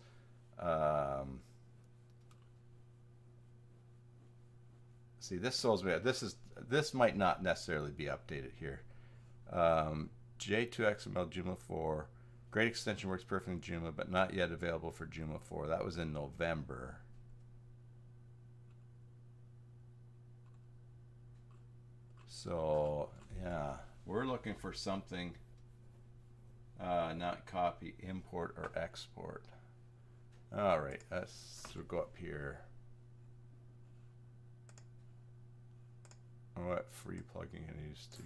See, this shows me this might not necessarily be updated here. J2XML Joomla 4. Great extension, works perfectly in Joomla, but not yet available for Joomla 4. That was in November. So, yeah, we're looking for something, not copy, import, or export. All right, let's go up here. What free plugin can I use to...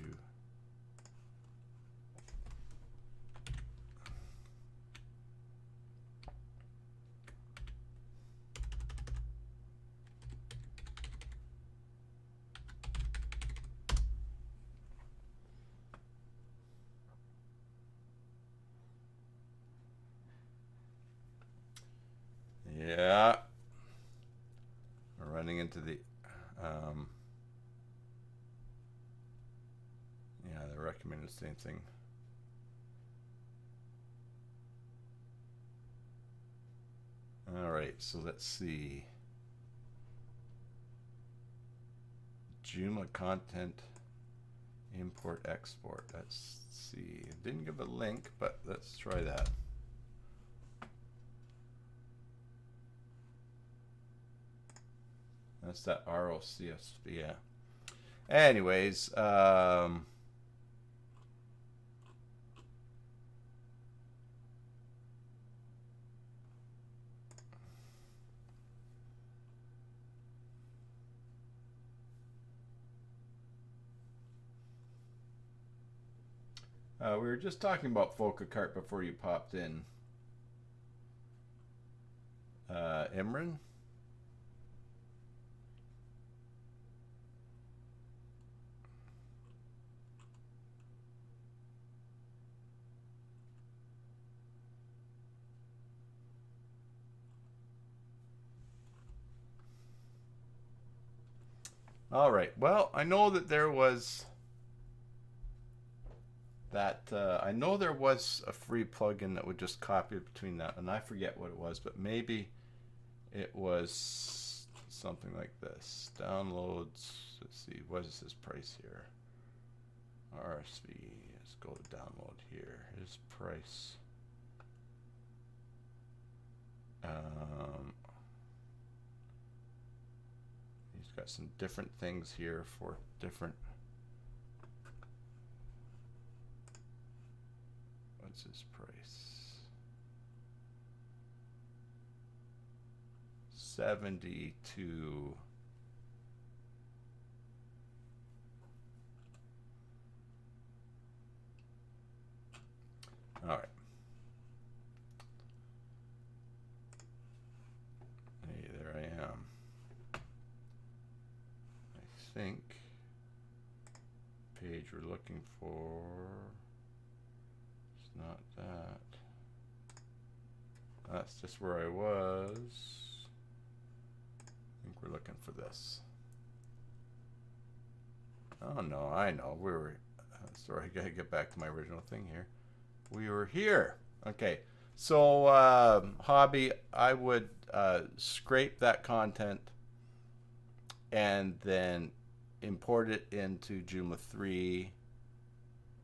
Yeah, we're running into the, yeah, they're recommending the same thing. All right, so let's see. Joomla content Import, export. Let's see. It didn't give a link, but let's try that. That's that ROCS. Yeah. Anyways, we were just talking about Focacart before you popped in. Imran? All right. Well, I know that there was I know there was a free plugin that would just copy between that, and I forget what it was, but maybe it was something like this. Downloads. Let's see. What is his price here? RSV. Let's go to download here. His price. He's got some different things here for different. What's his price? 72. All right. Hey, there I am. I think page we're looking for. It's not that. That's just where I was. I think we're looking for this. Oh no, I know. We were. Sorry, I gotta get back to my original thing here. We were here. Okay. So, hobby, I would scrape that content and then import it into Joomla 3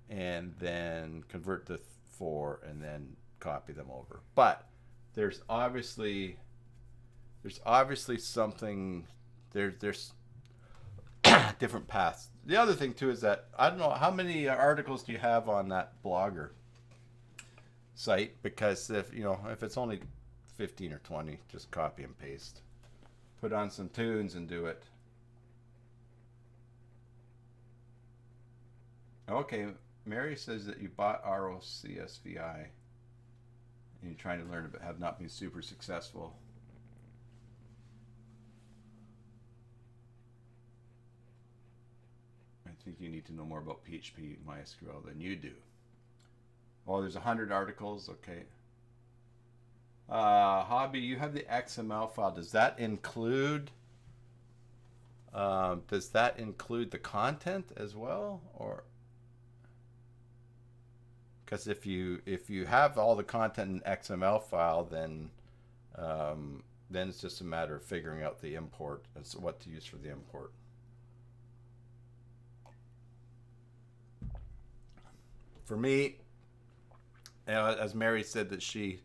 and then convert to 4 and then copy them over. But there's obviously something there's different paths. The other thing too is that I don't know how many articles do you have on that Blogger site, because if it's only 15 or 20, just copy and paste, put on some tunes and do it. Okay, Mary says that you bought ROCSVI and you're trying to learn it but have not been super successful. I think you need to know more about PHP MySQL than you do. Oh, there's 100 articles. Okay. Hobby, you have the XML file. Does that include the content as well, or? Because if you have all the content in XML file, then it's just a matter of figuring out the import and so what to use for the import. For me, as Mary said that she's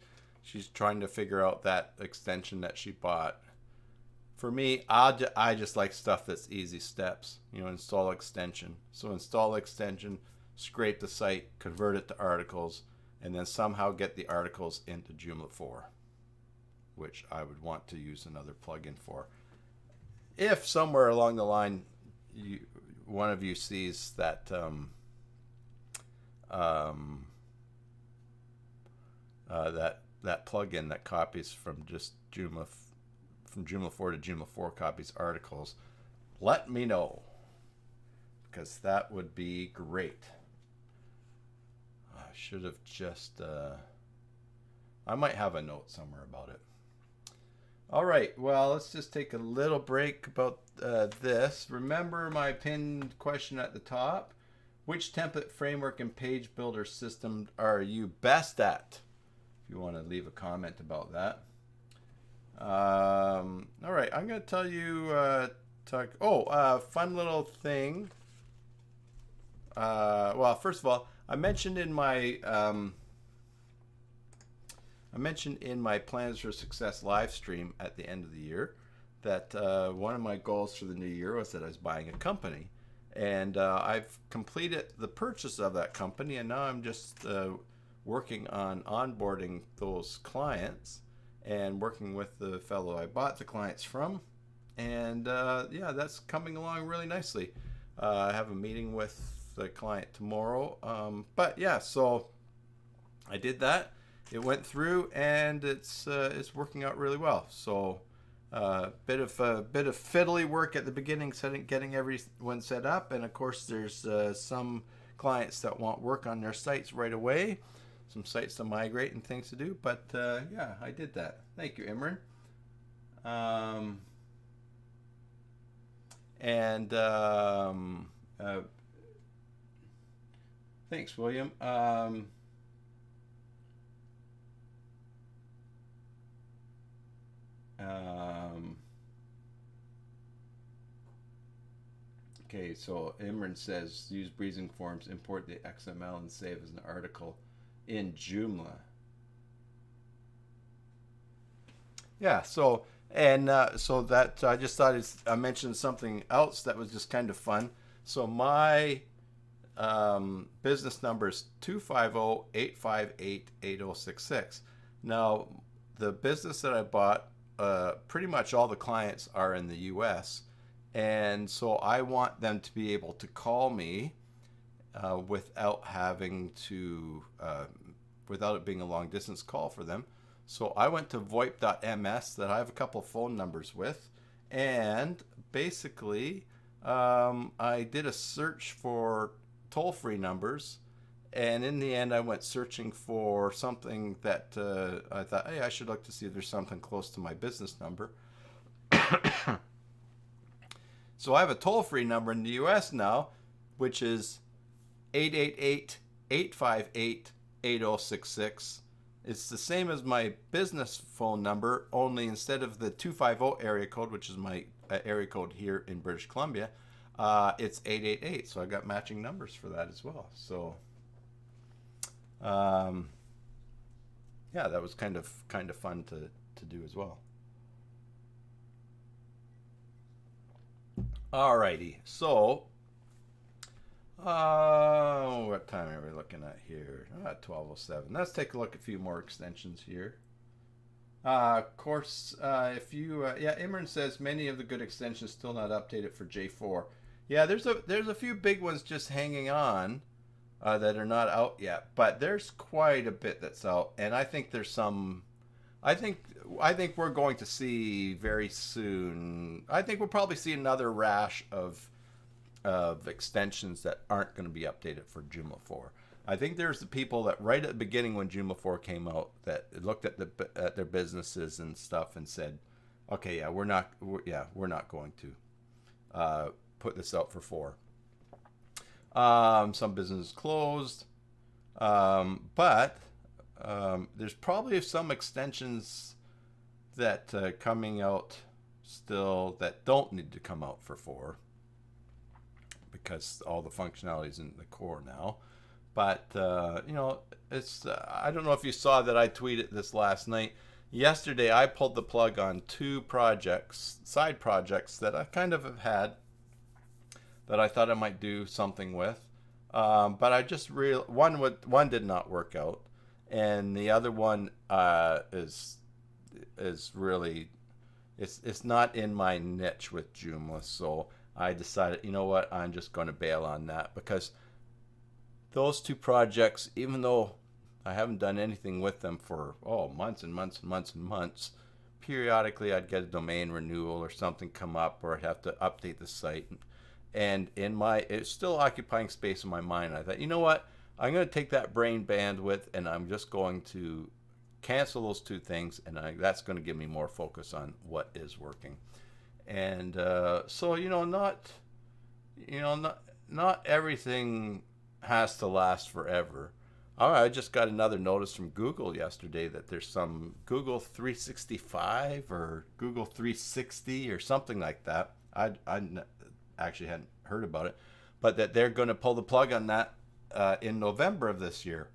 trying to figure out that extension that she bought. For me, I just like stuff that's easy steps. Install extension. So install extension, scrape the site, convert it to articles, and then somehow get the articles into Joomla 4, which I would want to use another plugin for. If somewhere along the line, one of you sees that that plugin that copies from Joomla 4 to Joomla 4 copies articles, let me know, because that would be great. I should have just I might have a note somewhere about it. All right, well, let's just take a little break about this. Remember my pinned question at the top. Which template framework and page builder system are you best at? If you want to leave a comment about that. All right, I'm going to tell you, fun little thing. Well, first of all, I mentioned in my Plans for Success live stream at the end of the year that one of my goals for the new year was that I was buying a company, and I've completed the purchase of that company, and now I'm just working on onboarding those clients and working with the fellow I bought the clients from, and yeah, that's coming along really nicely. I have a meeting with the client tomorrow, but yeah, so I did that. It went through, and it's working out really well. So bit of fiddly work at the beginning, getting everyone set up, and of course there's some clients that want work on their sites right away, some sites to migrate and things to do. But yeah, I did that. Thank you, Imran. And thanks, William. Okay, so Imran says use breathing forms, import the XML, and save as an article in Joomla. Yeah, so so that I just thought I mentioned something else that was just kind of fun. So my business number is 250-858-8066. Now, the business that I bought, pretty much all the clients are in the US, and so I want them to be able to call me without having to, without it being a long distance call for them. So I went to VoIP.ms that I have a couple phone numbers with, and basically I did a search for toll-free numbers, and in the end I went searching for something that I thought, hey, I should look to see if there's something close to my business number. So I have a toll-free number in the US now, which is 888-858-8066. It's the same as my business phone number, only instead of the 250 area code, which is my area code here in British Columbia, it's 888. So I got matching numbers for that as well. So yeah, that was kind of fun to do as well. Alrighty, so what time are we looking at here? 12:07. Let's take a look at a few more extensions here. Of course, if you yeah, Imran says many of the good extensions still not updated for J4. Yeah, there's a few big ones just hanging on that are not out yet, but there's quite a bit that's out, and I think there's some. I think we're going to see very soon. I think we'll probably see another rash of extensions that aren't going to be updated for Joomla 4. I think there's the people that right at the beginning when Joomla 4 came out that looked at their businesses and stuff and said, okay, yeah, we're not going to put this out for 4. Some businesses closed, but there's probably some extensions that coming out still that don't need to come out for 4 because all the functionality is in the core now. But you know, it's I don't know if you saw that I tweeted this last night. Yesterday I pulled the plug on 2 projects, side projects that I kind of have had that I thought I might do something with, but I just one did not work out, and the other one is really it's not in my niche with Joomla, so I decided, you know what, I'm just going to bail on that because those 2 projects, even though I haven't done anything with them for months and months and months and months, periodically I'd get a domain renewal or something come up, or I'd have to update the site, and it's still occupying space in my mind. I thought, you know what, I'm going to take that brain bandwidth and I'm just going to cancel those 2 things, and that's going to give me more focus on what is working. And so not everything has to last forever. I just got another notice from Google yesterday that there's some Google 365 or Google 360 or something like that. I actually hadn't heard about it, but that they're going to pull the plug on that in November of this year.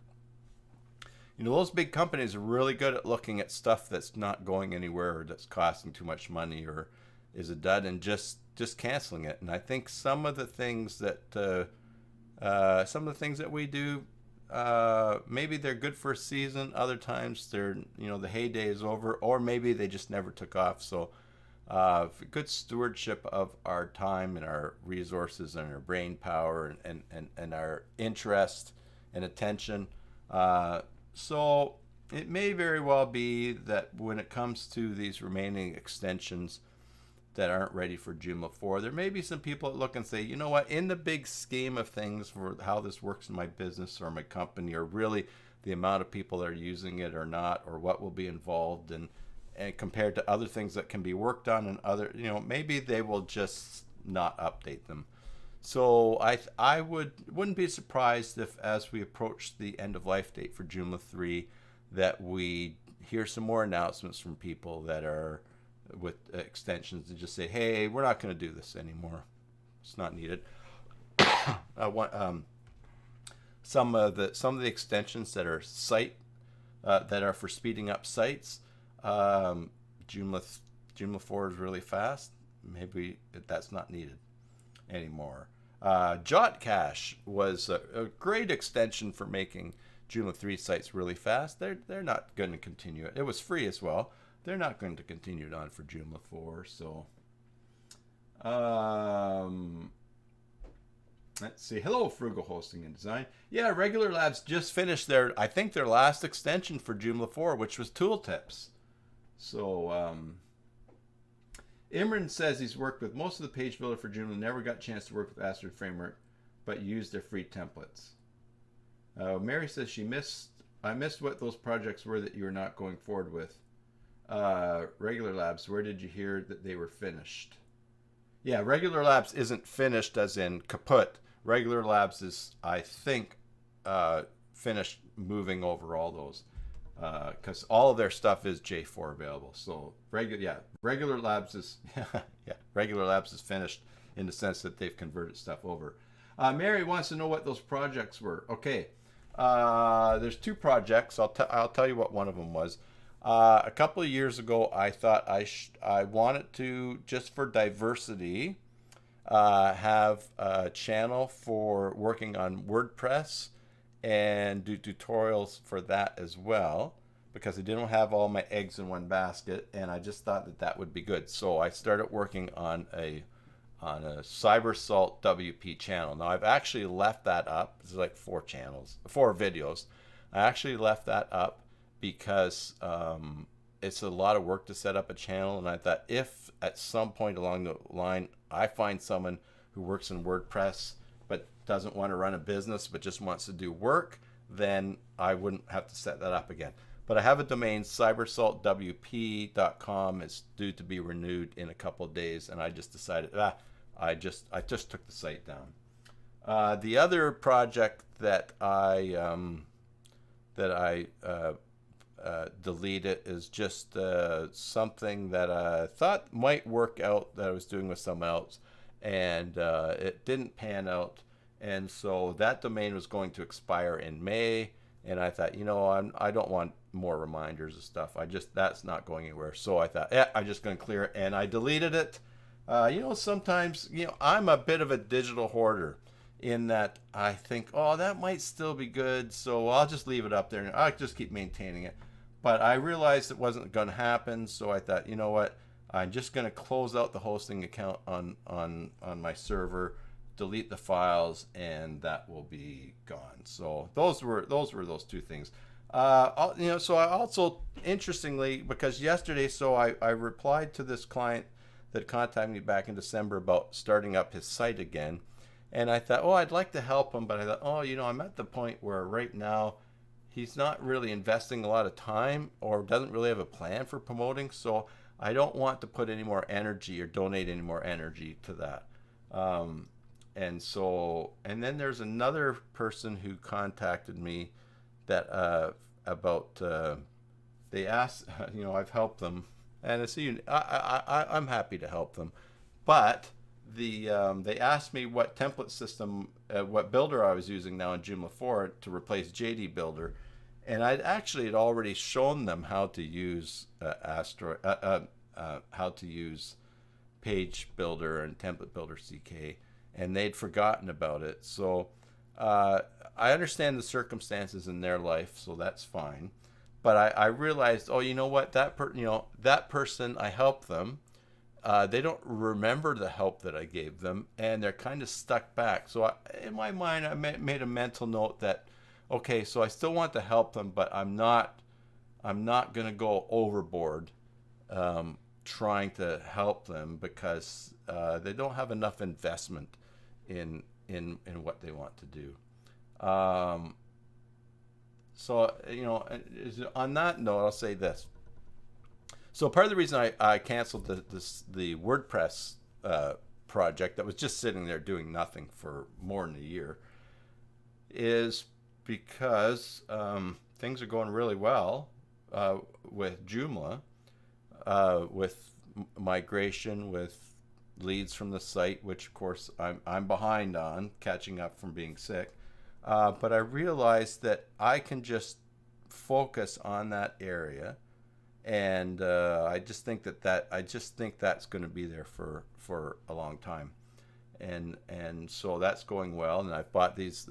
You know, those big companies are really good at looking at stuff that's not going anywhere or that's costing too much money or is a dud and just canceling it. And I think some of the things that we do, maybe they're good for a season. Other times they're, the heyday is over, or maybe they just never took off. So good stewardship of our time and our resources and our brain power and our interest and attention. So it may very well be that when it comes to these remaining extensions that aren't ready for Joomla 4, there may be some people that look and say, you know what, in the big scheme of things for how this works in my business or my company, or really the amount of people that are using it or not, or what will be involved and compared to other things that can be worked on and other, maybe they will just not update them. So I wouldn't be surprised if, as we approach the end of life date for Joomla 3, that we hear some more announcements from people that are with extensions and just say, hey, we're not going to do this anymore. It's not needed. Some of the extensions that are that are for speeding up sites. Joomla 4 is really fast. Maybe that's not needed anymore. Jot Cache was a great extension for making Joomla 3 sites really fast. They're not going to continue it. It was free as well. They're not going to continue it on for Joomla 4. So let's see. Hello, Frugal Hosting and Design. Yeah, Regular Labs just finished their last extension for Joomla 4, which was tooltips. So Imran says he's worked with most of the page builder for Joomla, never got a chance to work with Astrid Framework, but used their free templates. Mary says I missed what those projects were that you were not going forward with. Regular Labs, where did you hear that they were finished? Yeah, Regular Labs isn't finished as in kaput. Regular Labs is, I think, finished moving over all those. Because all of their stuff is J4 available. So Regular Labs is Regular Labs is finished in the sense that they've converted stuff over. Mary wants to know what those projects were. Okay, there's two projects. I'll tell you what one of them was. A couple of years ago, I thought I wanted to, just for diversity, have a channel for working on WordPress and do tutorials for that as well, because I didn't have all my eggs in one basket, and I just thought that would be good. So I started working on a CyberSalt WP channel. Now I've actually left that up. This is like 4 videos. I actually left that up because it's a lot of work to set up a channel, and I thought if at some point along the line I find someone who works in WordPress but doesn't want to run a business but just wants to do work, then I wouldn't have to set that up again. But I have a domain, cybersaltwp.com. It's due to be renewed in a couple of days, and I just decided I just took the site down. The other project that I deleted is just something that I thought might work out that I was doing with someone else, and it didn't pan out, and so that domain was going to expire in May, and I thought, I don't want more reminders of stuff. That's not going anywhere, so I thought, I'm just going to clear it, and I deleted it. Sometimes, I'm a bit of a digital hoarder in that I think, that might still be good, so I'll just leave it up there and I'll just keep maintaining it. But I realized it wasn't going to happen, so I thought, you know what, I'm just going to close out the hosting account on my server, delete the files, and that will be gone. So those were those two things. So I also, interestingly, because yesterday, so I replied to this client that contacted me back in December about starting up his site again, and I thought, I'd like to help him, but I thought, I'm at the point where right now he's not really investing a lot of time or doesn't really have a plan for promoting, so I don't want to put any more energy or donate any more energy to that. And then there's another person who contacted me that about they asked, I've helped them, and I'm happy to help them, but they asked me what template system, what builder I was using now in Joomla 4 to replace JD Builder, and I'd actually had already shown them how to use how to use Page Builder and Template Builder CK, and they'd forgotten about it. So I understand the circumstances in their life, so that's fine. But I realized, oh, you know what? That person, I helped them. They don't remember the help that I gave them, and they're kind of stuck back. So in my mind, I made a mental note that, okay, so I still want to help them, but I'm not going to go overboard trying to help them, because they don't have enough investment in what they want to do. So, on that note, I'll say this. So part of the reason I canceled the WordPress project that was just sitting there doing nothing for more than a year is because things are going really well with Joomla, with migration, with leads from the site, which of course I'm behind on catching up from being sick. But I realized that I can just focus on that area, and I just think that's going to be there for a long time, and so that's going well. And I've bought this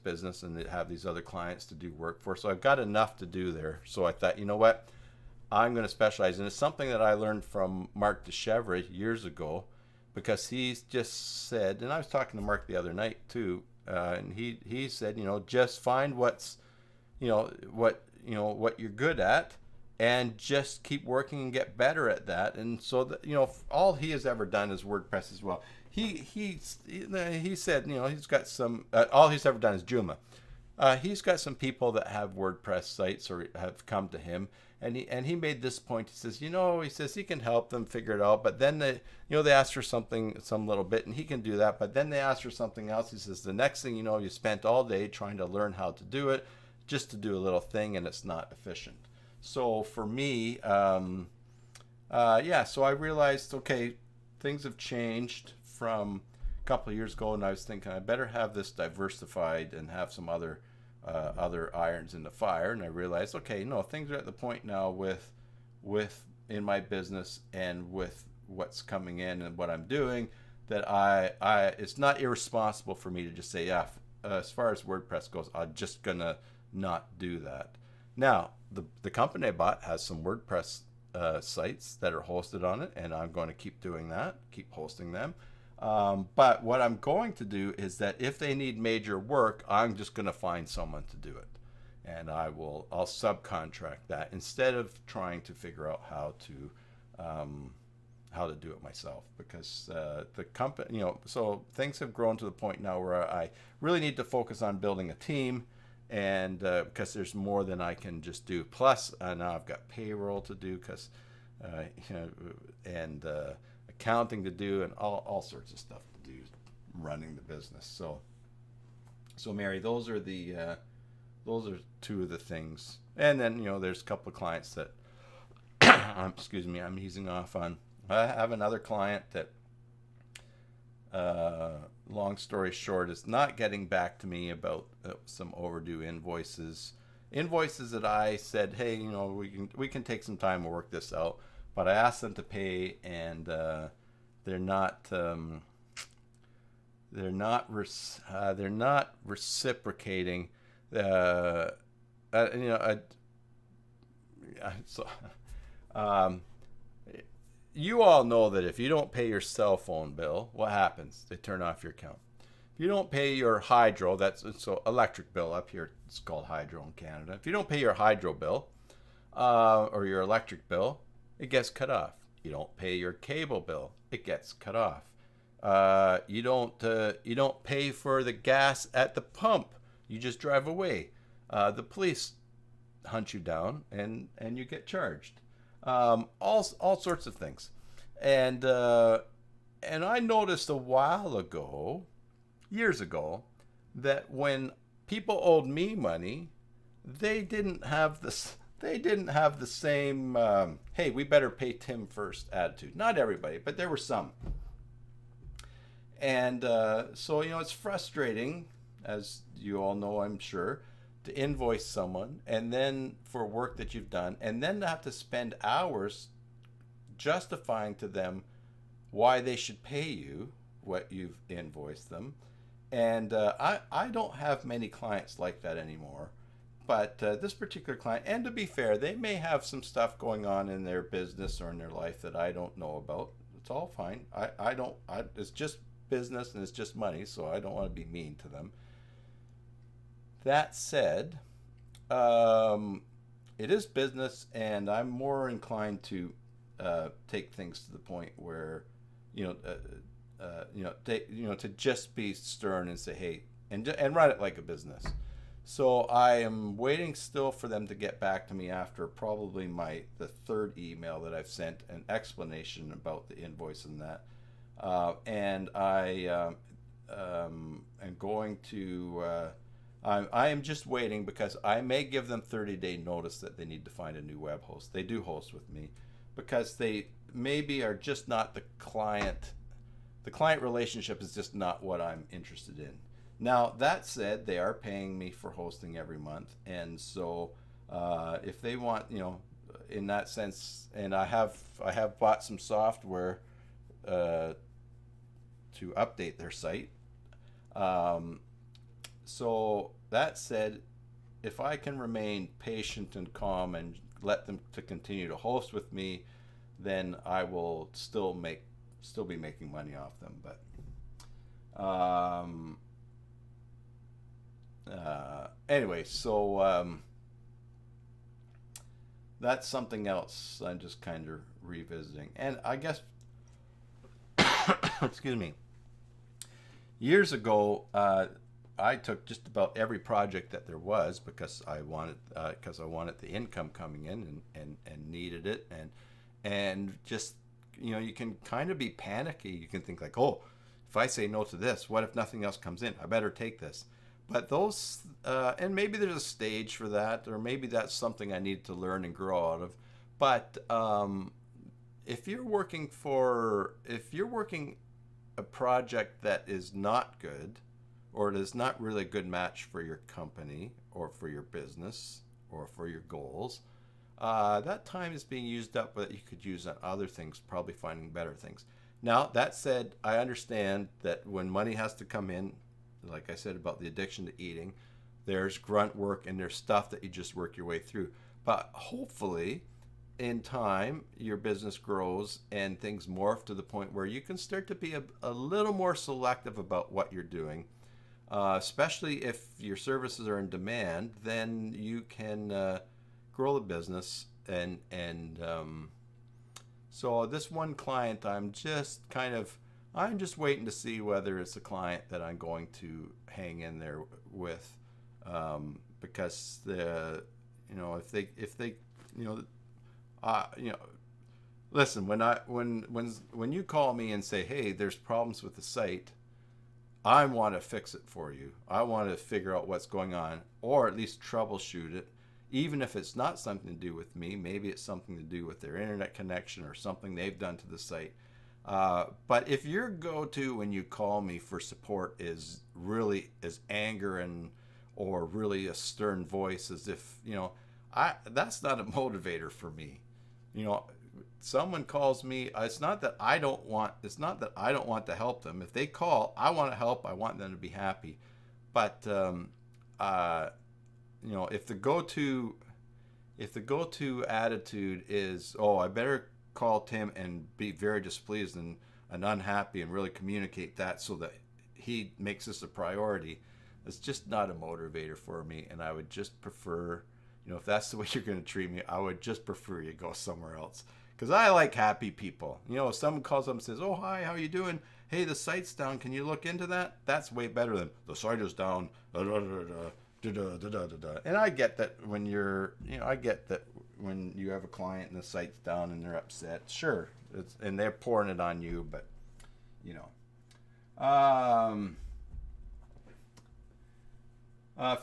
business and have these other clients to do work for, so I've got enough to do there. So I thought, you know what, I'm going to specialize, and it's something that I learned from Mark DeChevre years ago, because he's just said, and I was talking to Mark the other night too. And he said, just find what you're good at, and just keep working and get better at that. And so that, all he has ever done is WordPress as well. He said, he's got some, all he's ever done is Joomla. He's got some people that have WordPress sites or have come to him, and he made this point. He says, he says he can help them figure it out, but then they ask for some little bit, and he can do that, but then they ask for something else. He says the next thing you know, you spent all day trying to learn how to do it, just to do a little thing, and it's not efficient. So for me, so I realized, okay, things have changed from a couple of years ago, and I was thinking I better have this diversified and have some other irons in the fire. And I realized, okay, no, things are at the point now with in my business and with what's coming in and what I'm doing, that it's not irresponsible for me to just say, yeah, as far as WordPress goes, I'm just gonna not do that. Now, the company I bought has some WordPress sites that are hosted on it, and I'm going to keep doing that, keep hosting them. But what I'm going to do is that if they need major work, I'm just going to find someone to do it, and I'll subcontract that instead of trying to figure out how to do it myself, because the company, so things have grown to the point now where I really need to focus on building a team, and because there's more than I can just do. Plus, now I've got payroll to do, and accounting to do, and all sorts of stuff to do running the business. So Mary, those are two of the things. And then there's a couple of clients that excuse me, I'm easing off on. I have another client that long story short is not getting back to me about some overdue invoices that I said, hey, we can take some time to work this out. But I asked them to pay, and they're not reciprocating. You all know that if you don't pay your cell phone bill, what happens? They turn off your account. If you don't pay your hydro, so electric bill up here, it's called hydro in Canada. If you don't pay your hydro bill or your electric bill, it gets cut off. You don't pay your cable bill, it gets cut off. You don't pay for the gas at the pump. You just drive away. The police hunt you down, and you get charged. All sorts of things. And I noticed a while ago, years ago, that when people owed me money, they didn't have the same hey, we better pay Tim first attitude. Not everybody, but there were some. And so, it's frustrating, as you all know, I'm sure, to invoice someone and then for work that you've done, and then to have to spend hours justifying to them why they should pay you what you've invoiced them. And I don't have many clients like that anymore. But this particular client, and to be fair, they may have some stuff going on in their business or in their life that I don't know about. It's all fine. It's just business and it's just money, so I don't want to be mean to them. That said, it is business, and I'm more inclined to take things to the point where, to just be stern and say, hey, and run it like a business. So I am waiting still for them to get back to me after probably the third email that I've sent, an explanation about the invoice and that. And I am going to. I am just waiting because I may give them 30-day notice that they need to find a new web host. They do host with me because they maybe are just not the client. The client relationship is just not what I'm interested in. Now, that said, they are paying me for hosting every month. And so if they want, in that sense, and I have bought some software to update their site. So that said, if I can remain patient and calm and let them to continue to host with me, then I will still be making money off them. But anyway, so that's something else I'm just kind of revisiting. And I guess, excuse me, years ago, I took just about every project that there was because I wanted the income coming in and needed it, and just, you can kind of be panicky. You can think like, oh, if I say no to this, what if nothing else comes in? I better take this. But those, and maybe there's a stage for that, or maybe that's something I need to learn and grow out of. But if you're working a project that is not good, or it is not really a good match for your company or for your business or for your goals, that time is being used up that you could use on other things, probably finding better things. Now, that said, I understand that when money has to come in, like I said about the addiction to eating, there's grunt work and there's stuff that you just work your way through. But hopefully, in time, your business grows and things morph to the point where you can start to be a little more selective about what you're doing. Especially if your services are in demand, then you can grow the business. And so this one client, I'm just waiting to see whether it's a client that I'm going to hang in there with, because if they listen, when you call me and say, hey, there's problems with the site, I want to fix it for you. I want to figure out what's going on, or at least troubleshoot it. Even if it's not something to do with me, maybe it's something to do with their internet connection or something they've done to the site. But if your go-to when you call me for support is anger or really a stern voice, as if, that's not a motivator for me. Someone calls me, it's not that I don't want to help them. If they call, I want to help. I want them to be happy. But if the go-to attitude is, oh, I better call Tim and be very displeased and unhappy and really communicate that so that he makes this a priority, it's just not a motivator for me. And I would just prefer, if that's the way you're going to treat me, I would just prefer you go somewhere else. Because I like happy people. If someone calls up and says, oh, hi, how you doing? Hey, the site's down. Can you look into that? That's way better than the site is down. And I get that when when you have a client and the site's down and they're upset. Sure. And they're pouring it on you, but,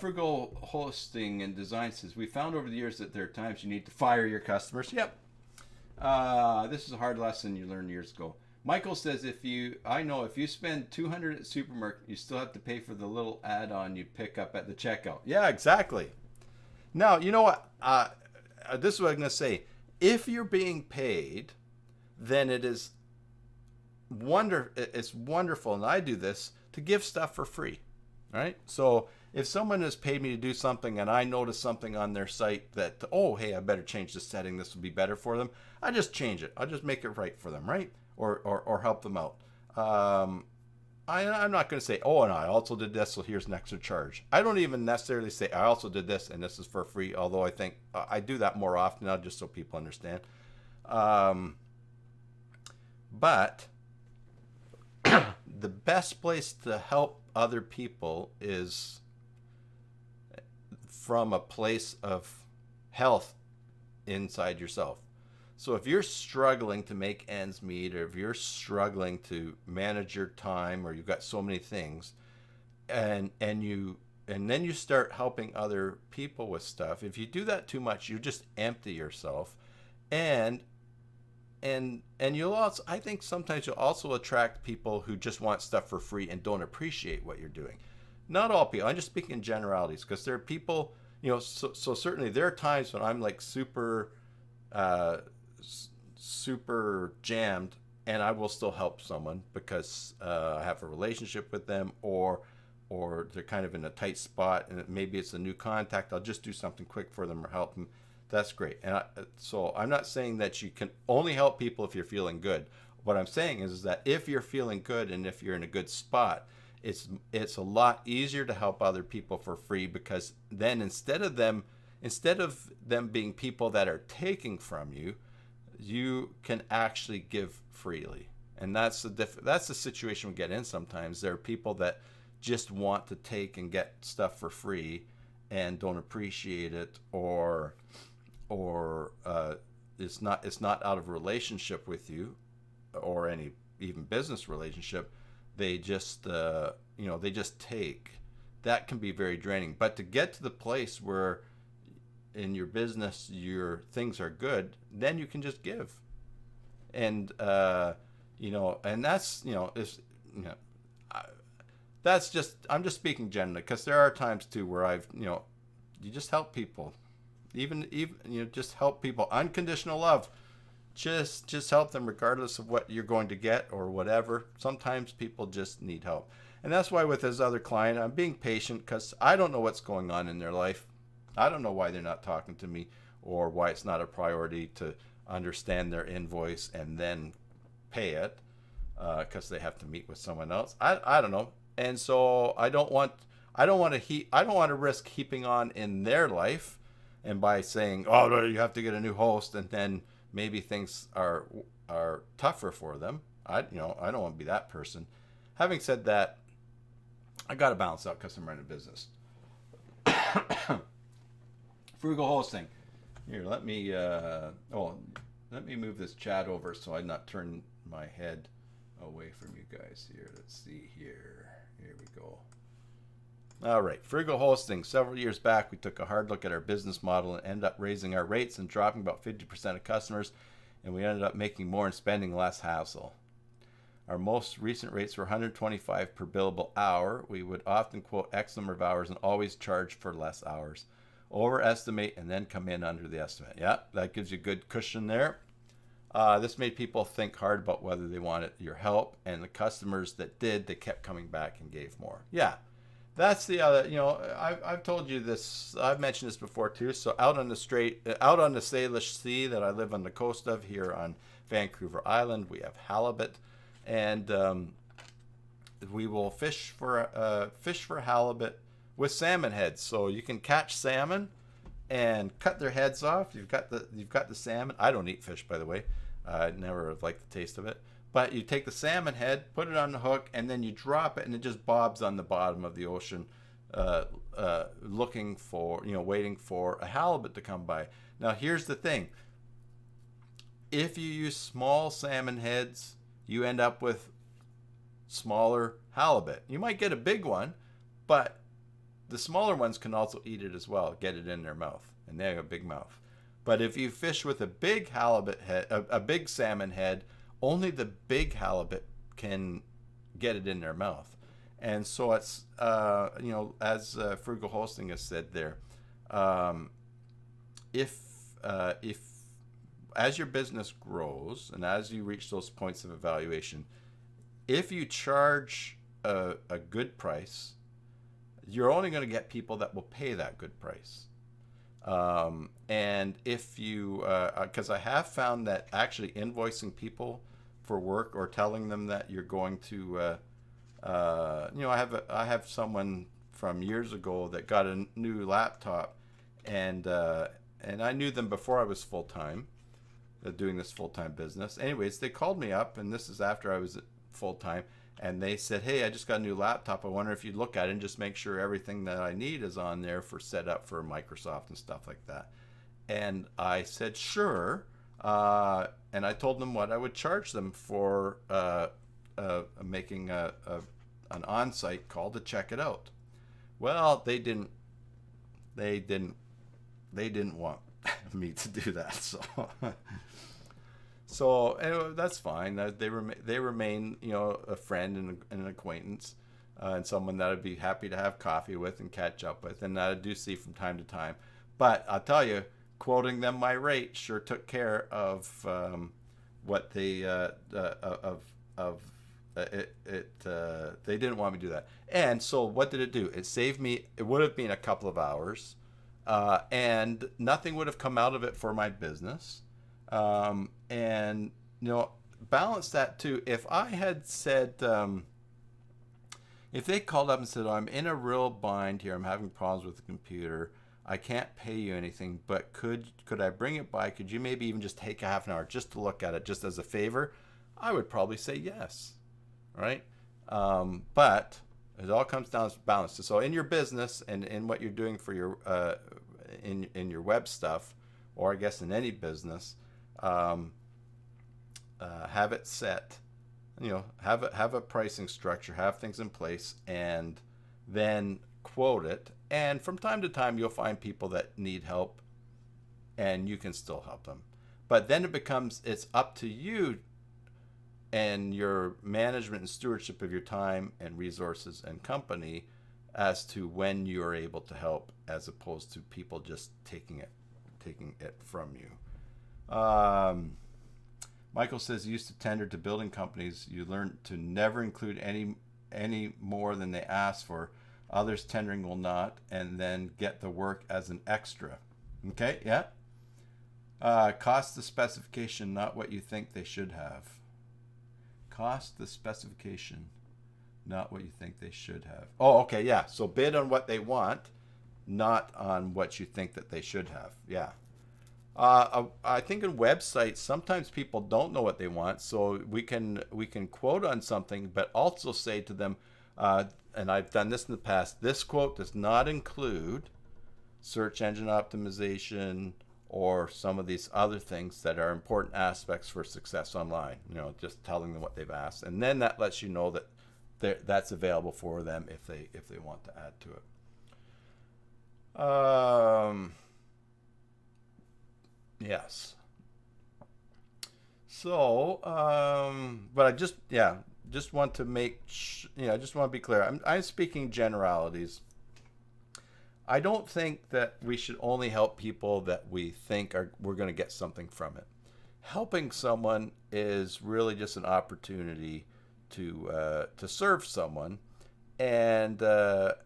Frugal Hosting and Design says, we found over the years that there are times you need to fire your customers. Yep. This is a hard lesson you learned years ago. Michael says if you spend 200 at supermarket, you still have to pay for the little add-on you pick up at the checkout. Yeah, exactly. Now, you know what? This is what I'm going to say. If you're being paid, then it's wonderful, and I do this, to give stuff for free, right? So if someone has paid me to do something and I notice something on their site that, oh, hey, I better change the setting, this will be better for them, I just change it. I'll just make it right for them, right? Or help them out. I'm not going to say, oh, and I also did this, so here's an extra charge. I don't even necessarily say, I also did this, and this is for free, although I think I do that more often now, just so people understand. But the best place to help other people is from a place of health inside yourself. So if you're struggling to make ends meet, or if you're struggling to manage your time, or you've got so many things, and then you start helping other people with stuff, if you do that too much, you just empty yourself, and you'll also, I think sometimes you'll also attract people who just want stuff for free and don't appreciate what you're doing. Not all people. I'm just speaking in generalities, because there are people, so certainly there are times when I'm like super jammed, and I will still help someone because I have a relationship with them, or they're kind of in a tight spot, and maybe it's a new contact. I'll just do something quick for them or help them. That's great. And so I'm not saying that you can only help people if you're feeling good. What I'm saying is that if you're feeling good and if you're in a good spot, it's a lot easier to help other people for free, because then instead of them being people that are taking from you, you can actually give freely. And that's the situation we get in sometimes. There are people that just want to take and get stuff for free and don't appreciate it, or it's not out of relationship with you or any even business relationship. They just they just take. That can be very draining. But to get to the place where in your business your things are good, then you can just give. And and that's just, I'm just speaking generally, because there are times too where you just help people, even just help people. Unconditional love, just help them regardless of what you're going to get or whatever. Sometimes people just need help, and that's why with this other client, I'm being patient, because I don't know what's going on in their life. I don't know why they're not talking to me, or why it's not a priority to understand their invoice and then pay it, because they have to meet with someone else. I don't know, and so I don't want to risk heaping on in their life, and by saying, oh, you have to get a new host, and then maybe things are tougher for them. I don't want to be that person. Having said that, I got to balance out because I'm running a business. Frugal hosting. Here, let me move this chat over so I not turn my head away from you guys here. Let's see here. Here we go. All right, frugal hosting. Several years back, we took a hard look at our business model and ended up raising our rates and dropping about 50% of customers, and we ended up making more and spending less hassle. Our most recent rates were $125 per billable hour. We would often quote X number of hours and always charge for less hours. Overestimate and then come in under the estimate. Yeah, that gives you a good cushion there. This made people think hard about whether they wanted your help, and the customers that did, they kept coming back and gave more. Yeah, that's the other, I've told you this, I've mentioned this before too. So out on the Salish Sea that I live on the coast of here on Vancouver Island, we have halibut, and we will fish for halibut with salmon heads. So you can catch salmon and cut their heads off. You've got the salmon. I don't eat fish, by the way. I never liked the taste of it. But you take the salmon head, put it on the hook, and then you drop it, and it just bobs on the bottom of the ocean, looking for, waiting for a halibut to come by. Now, here's the thing. If you use small salmon heads, you end up with smaller halibut. You might get a big one, but the smaller ones can also eat it as well, get it in their mouth, and they have a big mouth. But if you fish with a big halibut head, a big salmon head, only the big halibut can get it in their mouth. And so it's, as Frugal Hosting has said there, um, if as your business grows and as you reach those points of evaluation, if you charge a good price, you're only going to get people that will pay that good price. And if you, because I have found that actually invoicing people for work or telling them that you're going to, I have someone from years ago that got a new laptop, and I knew them before I was full time, doing this full time business. Anyways, they called me up, and this is after I was full time, and they said, "Hey, I just got a new laptop. I wonder if you'd look at it and just make sure everything that I need is on there for set up for Microsoft and stuff like that." And I said, "Sure." And I told them what I would charge them for making an on-site call to check it out. Well, they didn't want me to do that. So anyway, that's fine. They remain, a friend and an acquaintance, and someone that I'd be happy to have coffee with and catch up with, and that I do see from time to time. But I'll tell you, quoting them my rate sure took care of what they they didn't want me to do that. And so what did it do? It saved me. It would have been a couple of hours, and nothing would have come out of it for my business. And balance that too. If I had said, if they called up and said, "Oh, I'm in a real bind here. I'm having problems with the computer. I can't pay you anything, but could I bring it by? Could you maybe even just take a half an hour just to look at it, just as a favor?" I would probably say yes, right? But it all comes down to balance. So in your business and in what you're doing for your in your web stuff, or I guess in any business, have it set. Have a pricing structure, have things in place, and then quote it. And from time to time, you'll find people that need help, and you can still help them. But then it's up to you and your management and stewardship of your time and resources and company as to when you are able to help, as opposed to people just taking it from you. Michael says, "You used to tender to building companies. You learn to never include any more than they ask for. Others tendering will not, and then get the work as an extra." Okay, yeah. Cost the specification, not what you think they should have. Cost the specification, not what you think they should have. Oh, okay, yeah. So bid on what they want, not on what you think that they should have. Yeah. I think in websites, sometimes people don't know what they want, so we can quote on something, but also say to them, and I've done this in the past, this quote does not include search engine optimization or some of these other things that are important aspects for success online. Just telling them what they've asked, and then that lets you know that that's available for them if they want to add to it. Yes. So, but I just want to I just want to be clear. I'm speaking generalities. I don't think that we should only help people that we think we're going to get something from it. Helping someone is really just an opportunity to serve someone, and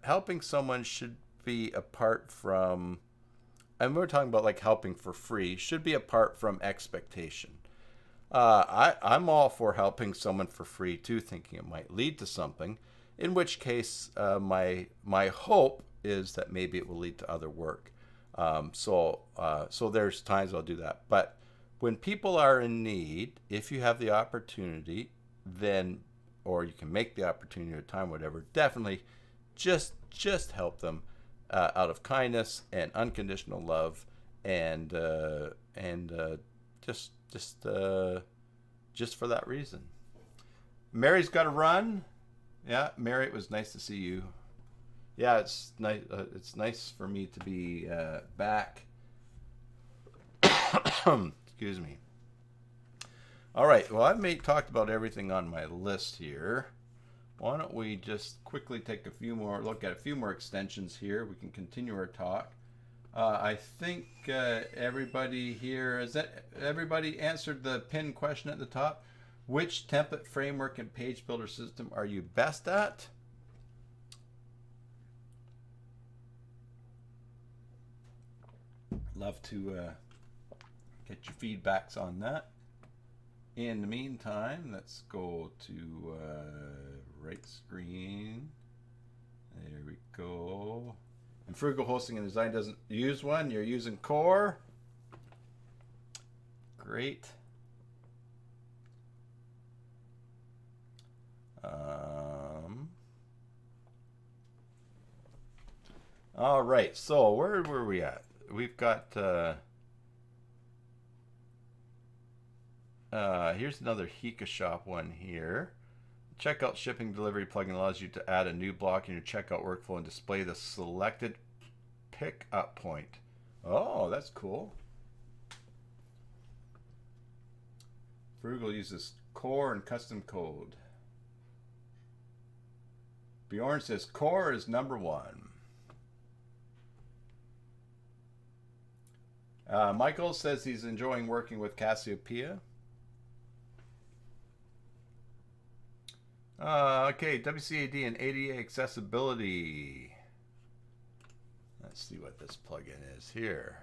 helping someone should be apart from. And we're talking about like helping for free, should be apart from expectation. I'm all for helping someone for free too, thinking it might lead to something, in which case my hope is that maybe it will lead to other work. So there's times I'll do that. But when people are in need, if you have the opportunity, then, or you can make the opportunity or time, whatever, definitely just help them. Out of kindness and unconditional love, and just for that reason. Mary's got to run. Yeah, Mary, it was nice to see you. Yeah, it's nice. It's nice for me to be back. Excuse me. All right. Well, I've talked about everything on my list here. Why don't we just quickly take look at a few more extensions here. We can continue our talk. I think everybody here, everybody answered the pin question at the top? Which template framework and page builder system are you best at? Love to get your feedbacks on that. In the meantime, let's go to right screen. There we go. And Frugal Hosting and Design doesn't use one. You're using Core. Great. All right. So where were we at? We've got. Here's another Hika Shop one here. Checkout shipping delivery plugin allows you to add a new block in your checkout workflow and display the selected pickup point. Oh, that's cool. Frugal uses Core and custom code. Bjorn says Core is #1. Michael says he's enjoying working with Cassiopeia. Okay, WCAD and ADA accessibility. Let's see what this plugin is here.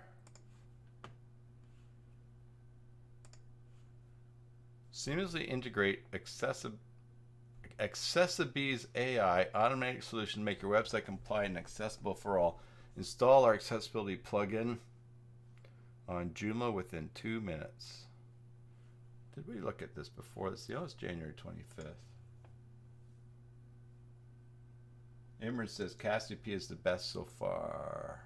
Seamlessly integrate Accessibee's AI automatic solution to make your website compliant and accessible for all. Install our accessibility plugin on Joomla within 2 minutes. Did we look at this before? Let's see. Oh, it's January 25th. Imran says Cassiopeia is the best so far.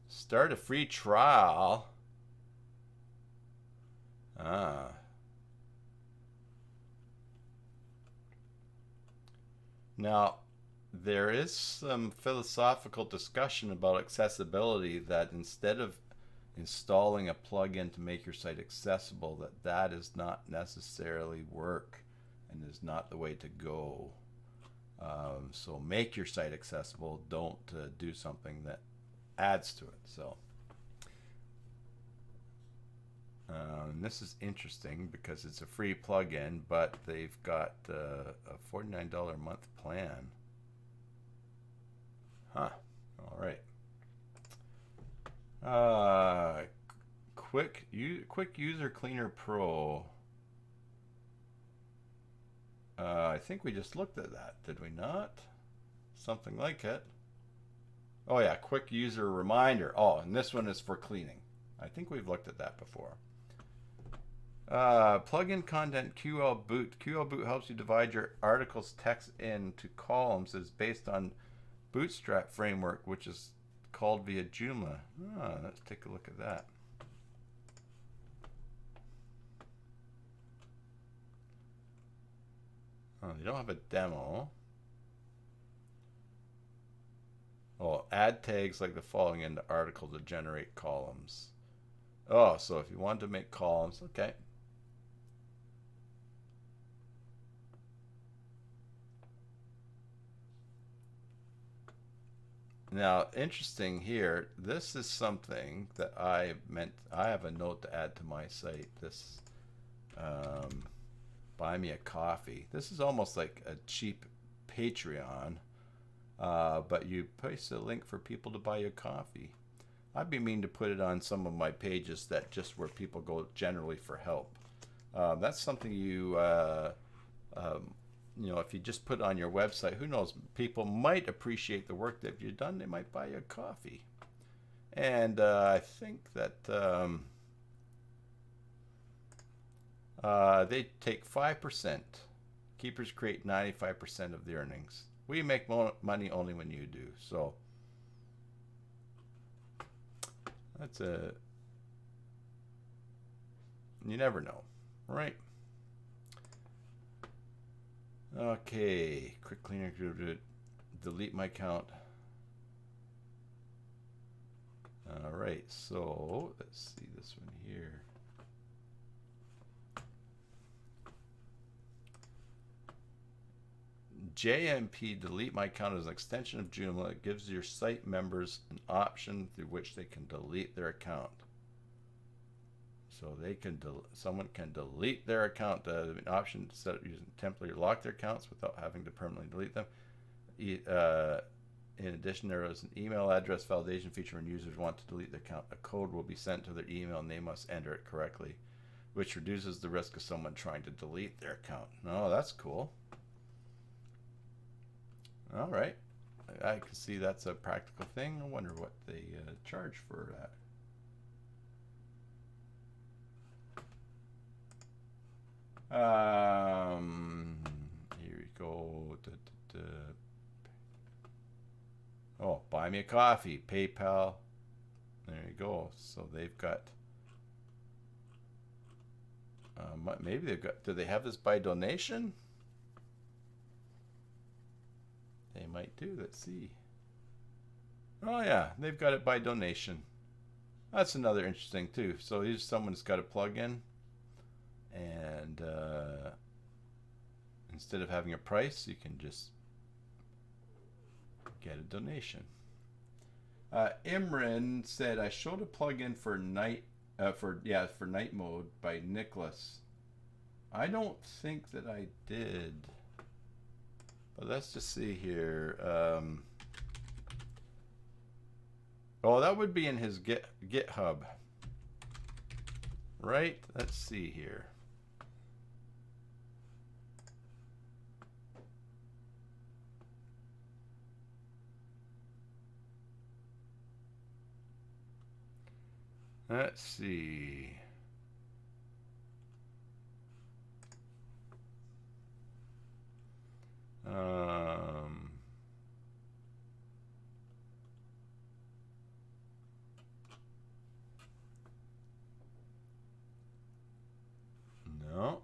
Start a free trial. Now, there is some philosophical discussion about accessibility, that instead of installing a plugin to make your site accessible, that is not necessarily work and is not the way to go. So make your site accessible. Don't do something that adds to it. So this is interesting because it's a free plugin, but they've got a $49 a month plan. Huh. All right. Quick User Cleaner Pro. I think we just looked at that, did we not? Something like it. Oh yeah, Quick User Reminder. Oh, and this one is for cleaning. I think we've looked at that before. Plugin content QL Boot. QL Boot helps you divide your article's text into columns. It's based on Bootstrap framework, which is called via Joomla. Let's take a look at that. Oh, you don't have a demo. Oh, add tags like the following into article to generate columns. Oh, so if you want to make columns, okay. Now, interesting here, this is something that I have a note to add to my site. This, buy me a coffee. This is almost like a cheap Patreon, but you place a link for people to buy you coffee. I'd be mean to put it on some of my pages that just where people go generally for help. That's something you, you know, if you just put it on your website, who knows, people might appreciate the work that you've done. They might buy you a coffee. And I think that they take 5%. Keepers create 95% of the earnings. We make money only when you do. So that's you never know, right? Okay, quick cleaner, delete my account. All right, so let's see this one here. JMP delete my account is an extension of Joomla. It gives your site members an option through which they can delete their account. So they can someone can delete their account. An option to set up using temporarily lock their accounts without having to permanently delete them. In addition, there is an email address validation feature when users want to delete their account. A code will be sent to their email and they must enter it correctly, which reduces the risk of someone trying to delete their account. Oh, that's cool. All right. I can see that's a practical thing. I wonder what they charge for that. Here we go. Oh, buy me a coffee, PayPal. There you go. So they've got, maybe they've got, do they have this by donation? They might do. Let's see. Oh yeah, they've got it by donation. That's another interesting too. So here's someone's got a plug-in, and instead of having a price, you can just get a donation. Imran said, I showed a plugin for night for night mode by Nicholas. I don't think that I did. But let's just see here. Oh, that would be in his GitHub. Right? Let's see here. Let's see. No.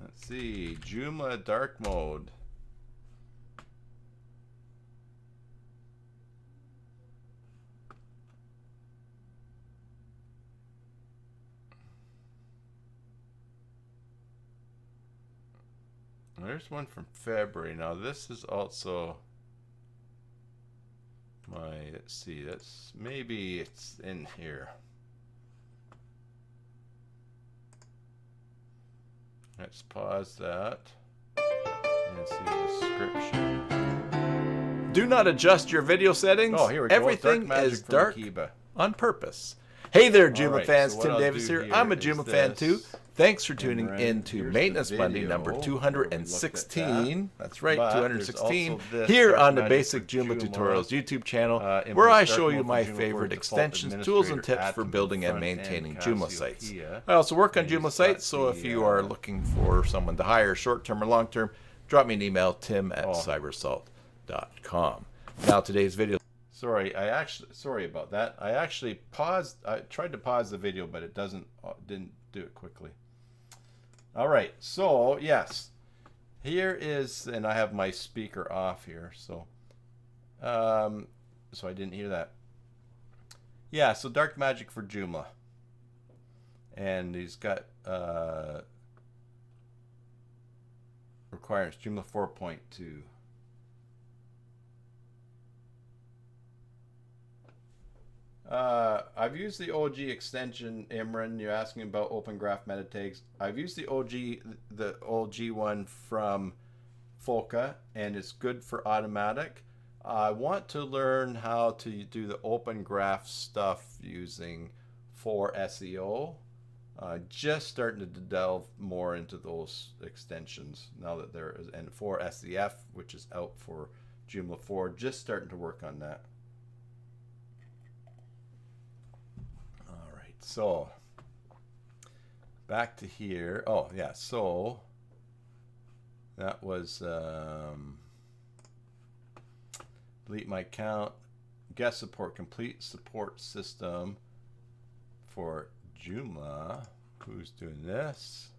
Let's see, Joomla dark mode. There's one from February. Now this is also my, let's see, that's, maybe it's in here. Let's pause that and see the description. Do not adjust your video settings. Oh, here we go. Everything is dark on purpose. Hey there, Joomla fans. Tim Davis here. I'm a Joomla fan too. Thanks for tuning in to Maintenance Monday number 216. That's right, 216. Here on the Basic Joomla Tutorials YouTube channel, where I show you my favorite extensions, tools, and tips for building and maintaining Joomla sites. I also work on Joomla sites, so if you are looking for someone to hire short-term or long-term, drop me an email, tim@cybersalt.com. Now today's video. Sorry about that. I actually paused. I tried to pause the video, but it didn't do it quickly. All right, so yes, here is, and I have my speaker off here, so I didn't hear that. Yeah, so dark magic for Joomla, and he's got requirements Joomla 4.2. I've used the OG extension, Imran. You're asking about Open Graph meta tags. I've used the OG one from Foca, and it's good for automatic. I want to learn how to do the Open Graph stuff using for SEO. Just starting to delve more into those extensions now that there is, and for SEF, which is out for Joomla 4, just starting to work on that. So back to here. Oh yeah, so that was delete my account, guest support, complete support system for Joomla. Who's doing this?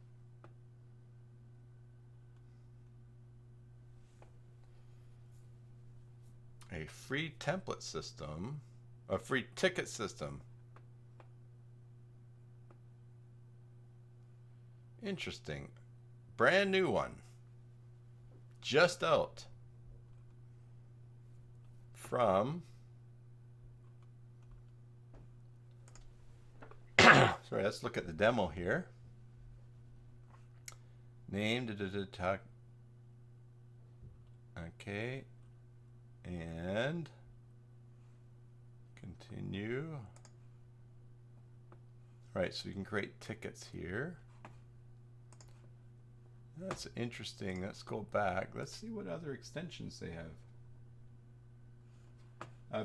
A free template system, a free ticket system. Interesting. Brand new one. Just out. From sorry, let's look at the demo here. Name, talk. Okay. And continue. Right, so you can create tickets here. That's interesting. Let's go back. Let's see what other extensions they have.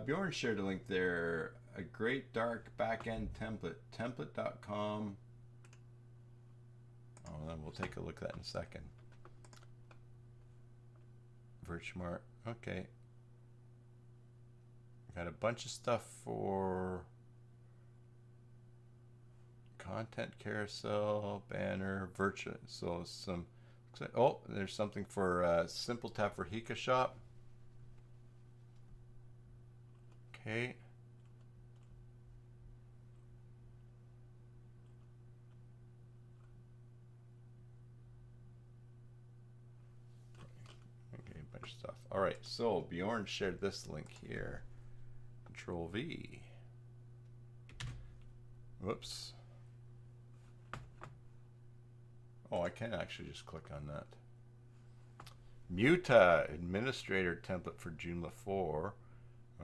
Bjorn shared a link there. A great dark backend template. Template.com. Oh, then we'll take a look at that in a second. Virtuemart. Okay. Got a bunch of stuff for content carousel, banner, virtual. So some. Oh, there's something for Simple Tap for Hika Shop. Okay. Okay, a bunch of stuff. All right, so Bjorn shared this link here. Control V. Whoops. Oh, I can actually just click on that. Muta administrator template for Joomla 4.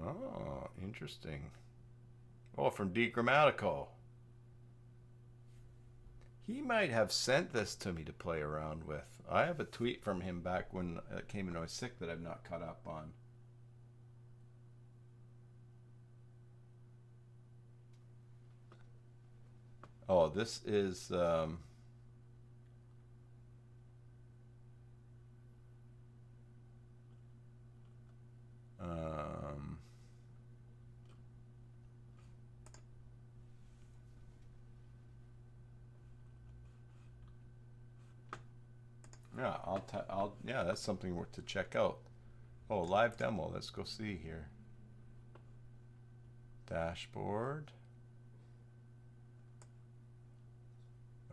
Oh, interesting. Oh, from Grammatical. He might have sent this to me to play around with. I have a tweet from him back when it came and I was sick that I've not caught up on. Oh, this is yeah, yeah, that's something to check out. Oh, live demo. Let's go see here. Dashboard.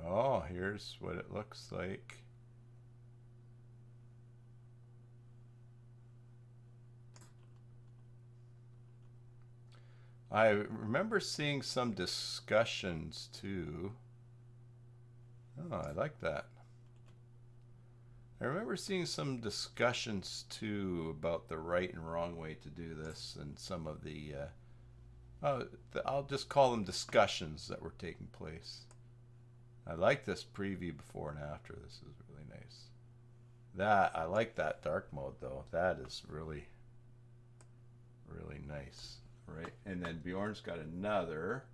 Oh, here's what it looks like. I remember seeing some discussions too. Oh, I like that. I remember seeing some discussions too about the right and wrong way to do this, and some of the I'll just call them discussions that were taking place. I like this preview before and after. This is really nice. I like that dark mode though. That is really, really nice. Right, and then Bjorn's got another.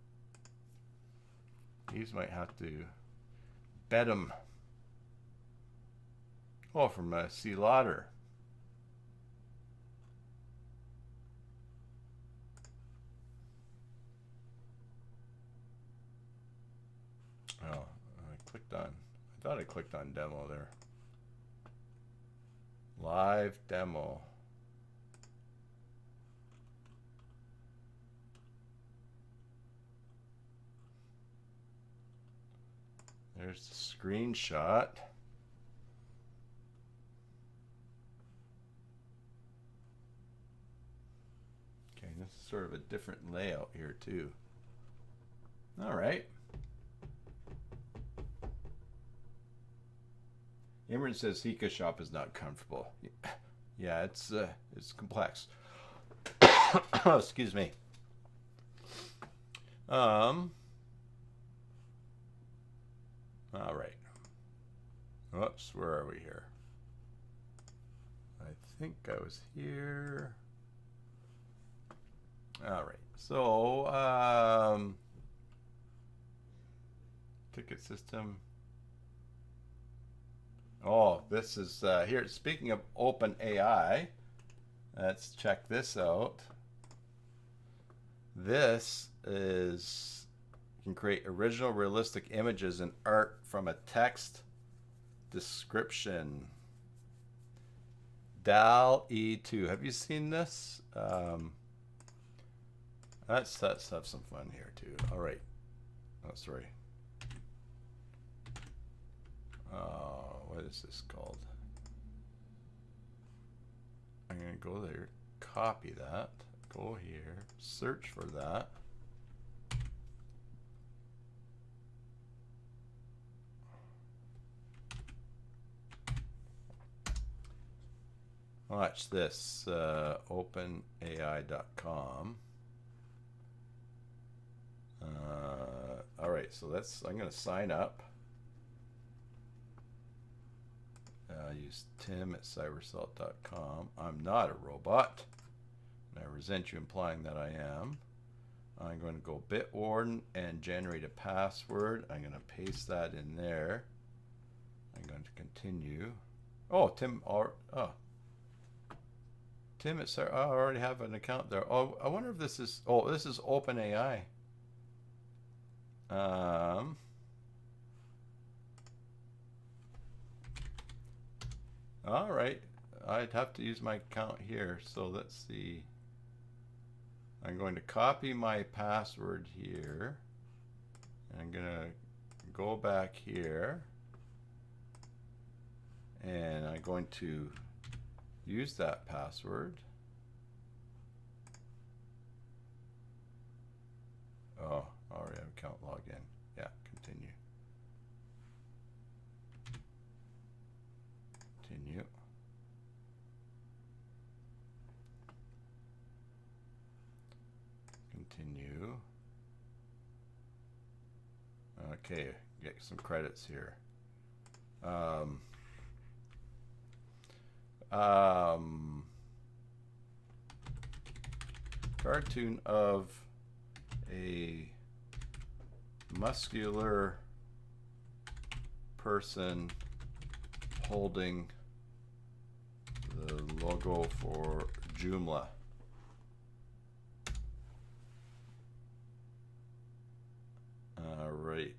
These might have to bet him. Oh, from C. Lauder. Oh, I clicked on. I thought I clicked on demo there. Live demo. There's the screenshot. Okay, this is sort of a different layout here too. All right. Imran says Hika Shop is not comfortable. Yeah, it's complex. Oh, excuse me. All right. Whoops, where are we here? I think I was here. All right. So, ticket system. Oh, this is here. Speaking of open AI, let's check this out. This is can create original realistic images and art from a text description. DAL-E2. Have you seen this? Let's have some fun here too. All right. Oh, sorry. What is this called? I'm going to go there, copy that, go here, search for that. Watch this, openai.com. All right, so I'm going to sign up. Use tim@cybersalt.com. I'm not a robot. And I resent you implying that I am. I'm going to go Bitwarden and generate a password. I'm going to paste that in there. I'm going to continue. Oh, Tim, Tim at I already have an account there. Oh, I wonder if this is, oh, this is OpenAI. All right, I'd have to use my account here. So let's see. I'm going to copy my password here. I'm gonna go back here. And I'm going to use that password. Oh, already have account login. Yeah, continue. Continue. Continue. Okay, get some credits here. Cartoon of a muscular person holding the logo for Joomla. All right.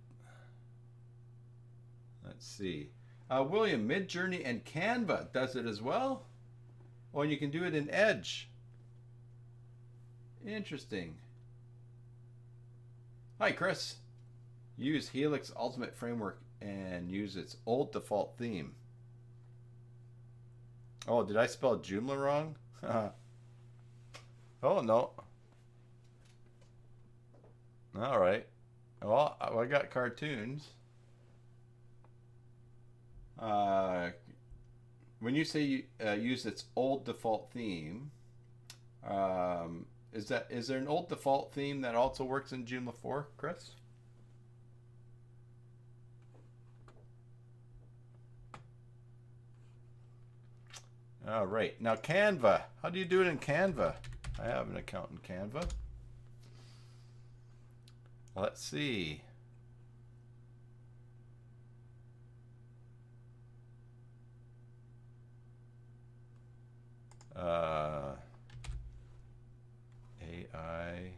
Let's see. William, Midjourney and Canva does it as well. Oh, and you can do it in Edge. Interesting. Hi, Chris. Use Helix Ultimate Framework and use its old default theme. Oh, did I spell Joomla wrong? Oh, no. All right. Well, I got cartoons. When you say use its old default theme, is there an old default theme that also works in Joomla 4, Chris? All right. Now Canva. How do you do it in Canva? I have an account in Canva. Let's see. AI.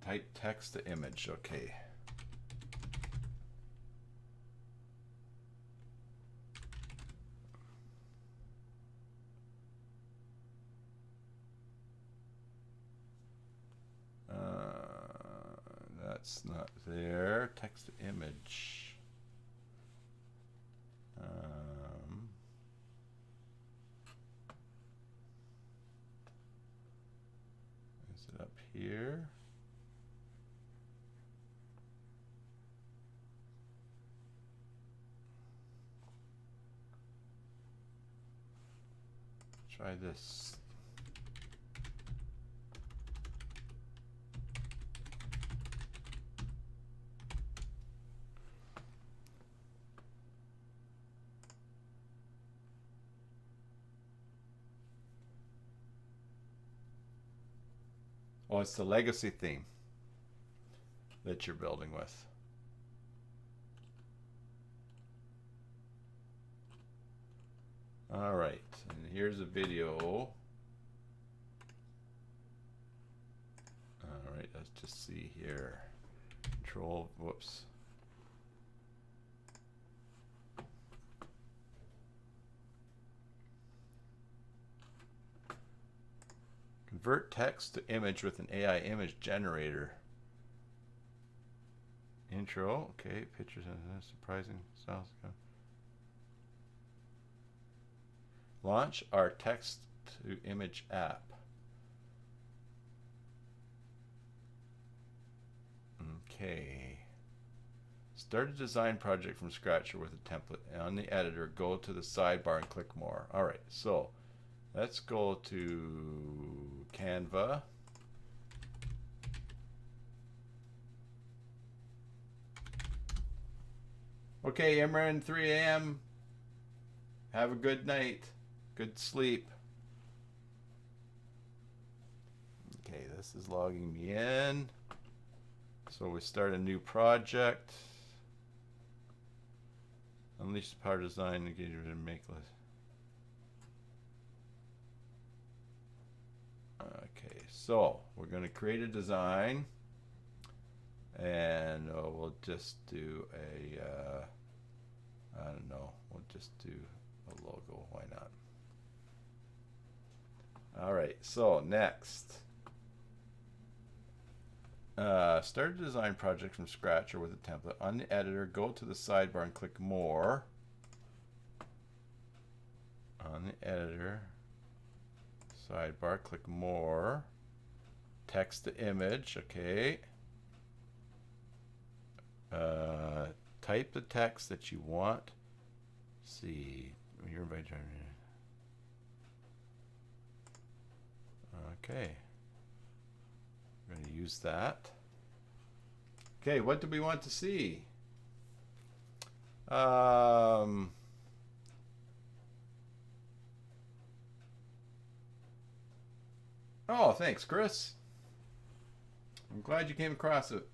Type text to image. Okay. That's not there. Text to image. Is it up here? Try this. Oh, it's the legacy theme that you're building with. All right, and here's a video. All right, let's just see here. Control, whoops. Convert text to image with an AI image generator. Intro, okay, pictures and surprising styles. Launch our text to image app. Okay. Start a design project from scratch or with a template. On the editor, go to the sidebar and click more. All right, so let's go to Canva. Okay, Imran, 3 a.m. Have a good night. Good sleep. Okay, this is logging me in. So we start a new project. Unleash the power design engagement and make list. Okay, so we're going to create a design, and we'll just do a I don't know, we'll just do a logo, why not? All right, so next, start a design project from scratch or with a template. On the editor, go to the sidebar and click more. On the editor, sidebar, click more. Text to image, okay. Type the text that you want. Let's see, you're invited. Okay, we're going to use that. Okay, what do we want to see? Oh, thanks, Chris. I'm glad you came across it.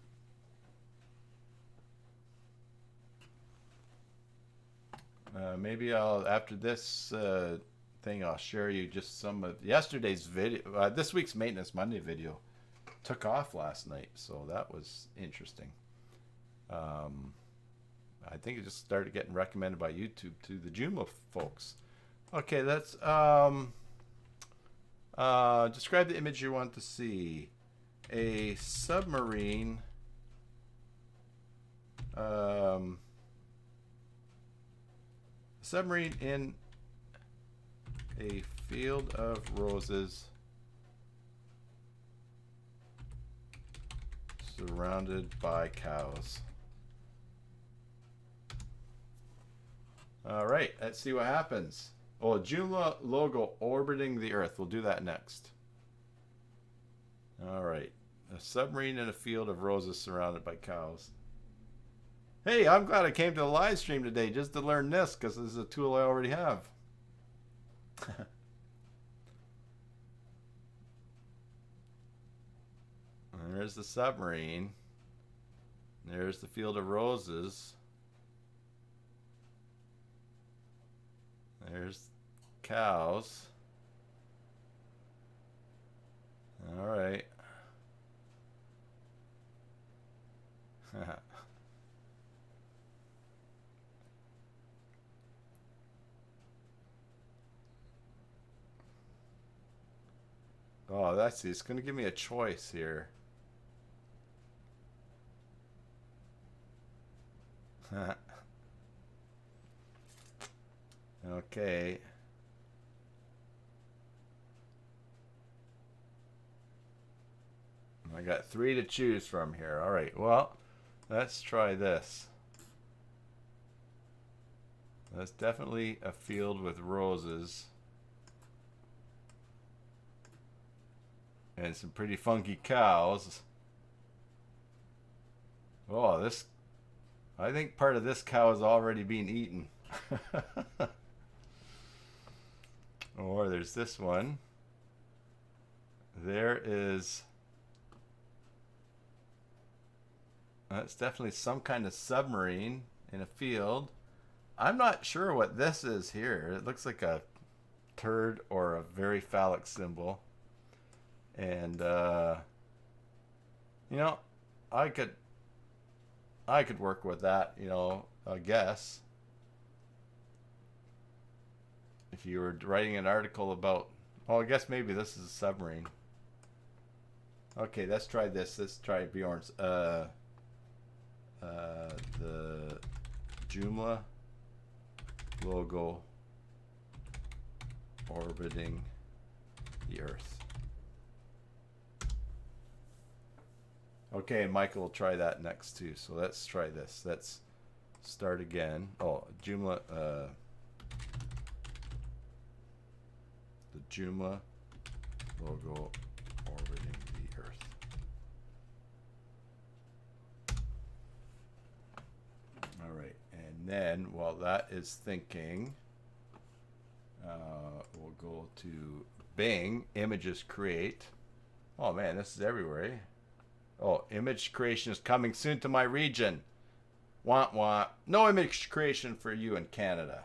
Maybe I'll, after this thing, I'll share you just some of yesterday's video. This week's Maintenance Monday video took off last night, so that was interesting. I think it just started getting recommended by YouTube to the Joomla folks. Okay, that's describe the image you want to see. A submarine. Submarine in a field of roses surrounded by cows. All right, let's see what happens. Oh, Joomla logo orbiting the Earth. We'll do that next. All right, a submarine in a field of roses surrounded by cows. Hey, I'm glad I came to the live stream today just to learn this, because this is a tool I already have. There's the submarine. There's the field of roses. There's cows. All right. Oh, that's it. It's going to give me a choice here. Okay. I got 3 to choose from here. All right. Well, let's try this. That's definitely a field with roses. And some pretty funky cows. Oh, this... I think part of this cow is already being eaten. Or there's this one. There is... That's definitely some kind of submarine in a field. I'm not sure what this is here. It looks like a turd or a very phallic symbol. And you know, I could work with that, you know, I guess. If you were writing an article about, well, I guess maybe this is a submarine. Okay, let's try this. Let's try Bjorn's. The Joomla logo orbiting the Earth. Okay, Michael will try that next too. So let's try this. Let's start again. Oh, Joomla. The Joomla logo orbiting the Earth. All right, and then while that is thinking, we'll go to Bing, images create. Oh man, this is everywhere, eh? Oh, image creation is coming soon to my region. Want. No image creation for you in Canada.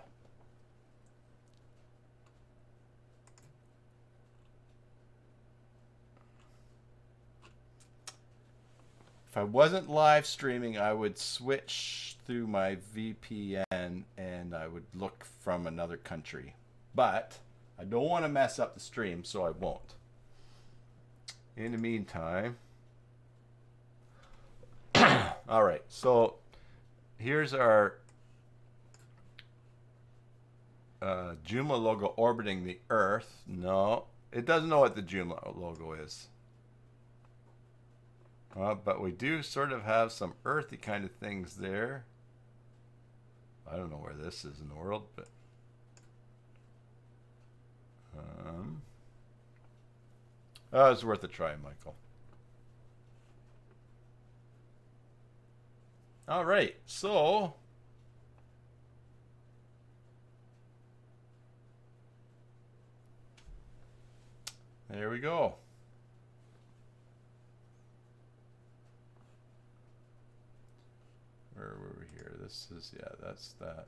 If I wasn't live streaming, I would switch through my VPN and I would look from another country. But I don't want to mess up the stream, so I won't. In the meantime, all right, so here's our Joomla logo orbiting the Earth. No, it doesn't know what the Joomla logo is. But we do sort of have some earthy kind of things there. I don't know where this is in the world, but oh, it's worth a try, Michael. All right, so there we go. Where were we here? This is, yeah, that's that.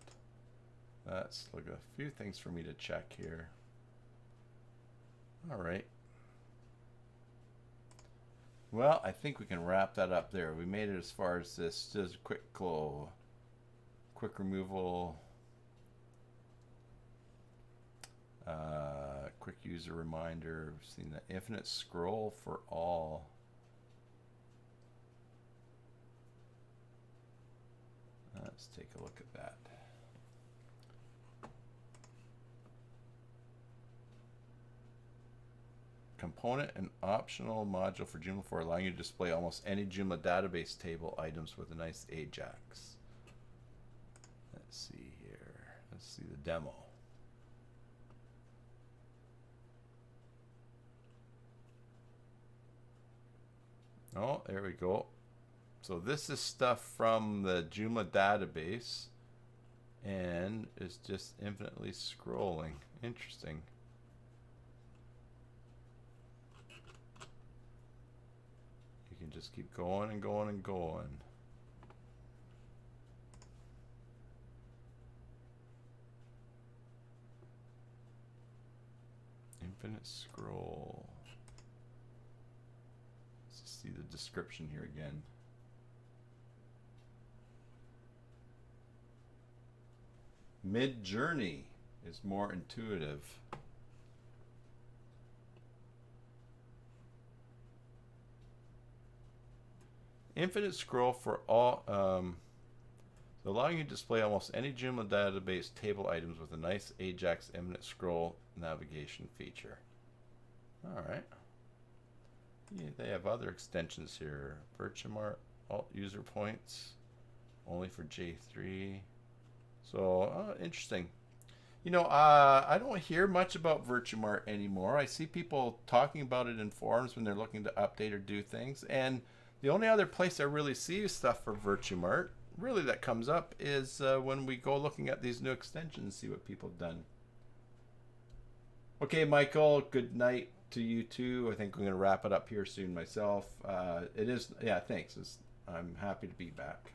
That's like a few things for me to check here. All right. Well, I think we can wrap that up there. We made it as far as this. Just quick removal, quick user reminder. We've seen the infinite scroll for all. Let's take a look at that. Component and optional module for Joomla 4, allowing you to display almost any Joomla database table items with a nice Ajax. Let's see here. Let's see the demo. Oh, there we go. So this is stuff from the Joomla database and it's just infinitely scrolling. Interesting. You can just keep going and going and going. Infinite scroll. Let's see the description here again. Mid-Journey is more intuitive. Infinite scroll for all, allowing you to display almost any Joomla database table items with a nice Ajax infinite scroll navigation feature. All right. Yeah, they have other extensions here. Virtuemart, alt user points, only for J3. So interesting. You know, I don't hear much about Virtuemart anymore. I see people talking about it in forums when they're looking to update or do things. And the only other place I really see stuff for Virtuemart, really that comes up, is when we go looking at these new extensions and see what people have done. Okay, Michael, good night to you too. I think I'm going to wrap it up here soon myself. It is, yeah, thanks. I'm happy to be back.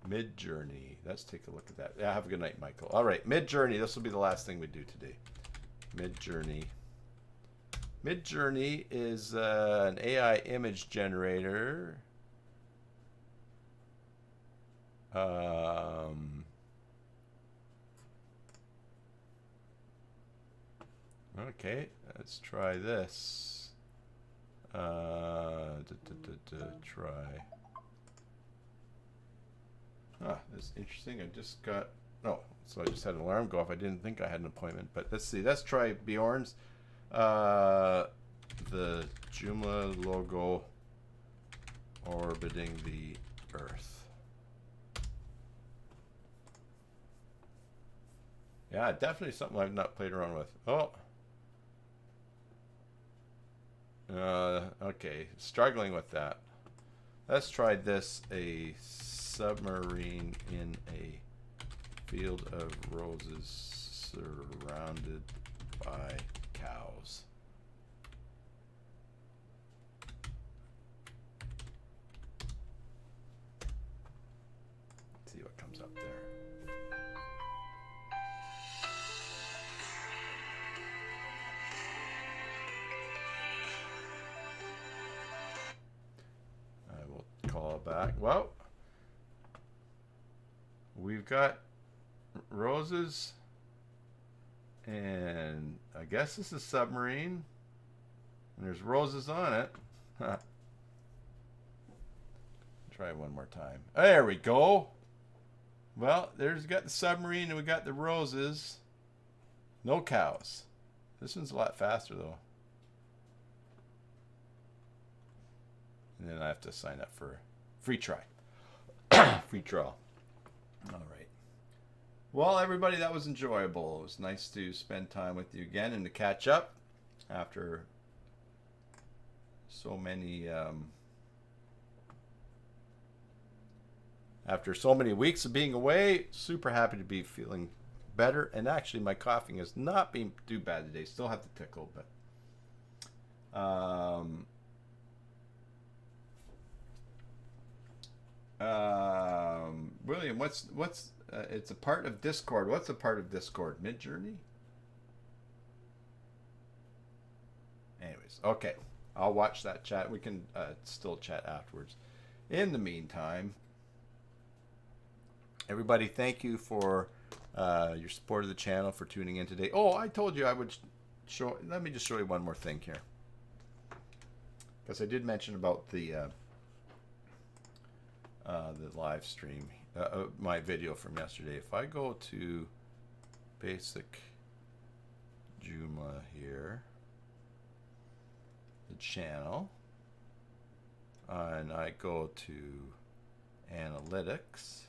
Mid-Journey. Let's take a look at that. Yeah, have a good night, Michael. All right, Mid-Journey. This will be the last thing we do today. Mid-Journey. Mid-Journey is an AI image generator. Okay, let's try this. Try. Ah, that's interesting. I just got. Oh, so I just had an alarm go off. I didn't think I had an appointment, but let's see. Let's try Bjorn's. The Joomla logo orbiting the Earth. Yeah, definitely something I've not played around with. Oh. Okay, struggling with that. Let's try this. A submarine in a field of roses surrounded by cows. Let's see what comes up there. Call back. Well, we've got roses, and I guess this is submarine, and there's roses on it. Try one more time. There we go. Well, there's got the submarine, and we got the roses. No cows. This one's a lot faster though. And then I have to sign up for free try. Free trial. All right. Well, everybody, that was enjoyable. It was nice to spend time with you again and to catch up after so many weeks of being away. Super happy to be feeling better, and actually my coughing has not been too bad today. Still have to tickle, but William, what's it's a part of Discord. What's a part of Discord? Mid-Journey? Anyways, okay. I'll watch that chat. We can still chat afterwards. In the meantime, everybody, thank you for your support of the channel, for tuning in today. Oh, I told you I would show. Let me just show you one more thing here, because I did mention about the live stream, my video from yesterday. If I go to basic Joomla here, the channel, and I go to analytics,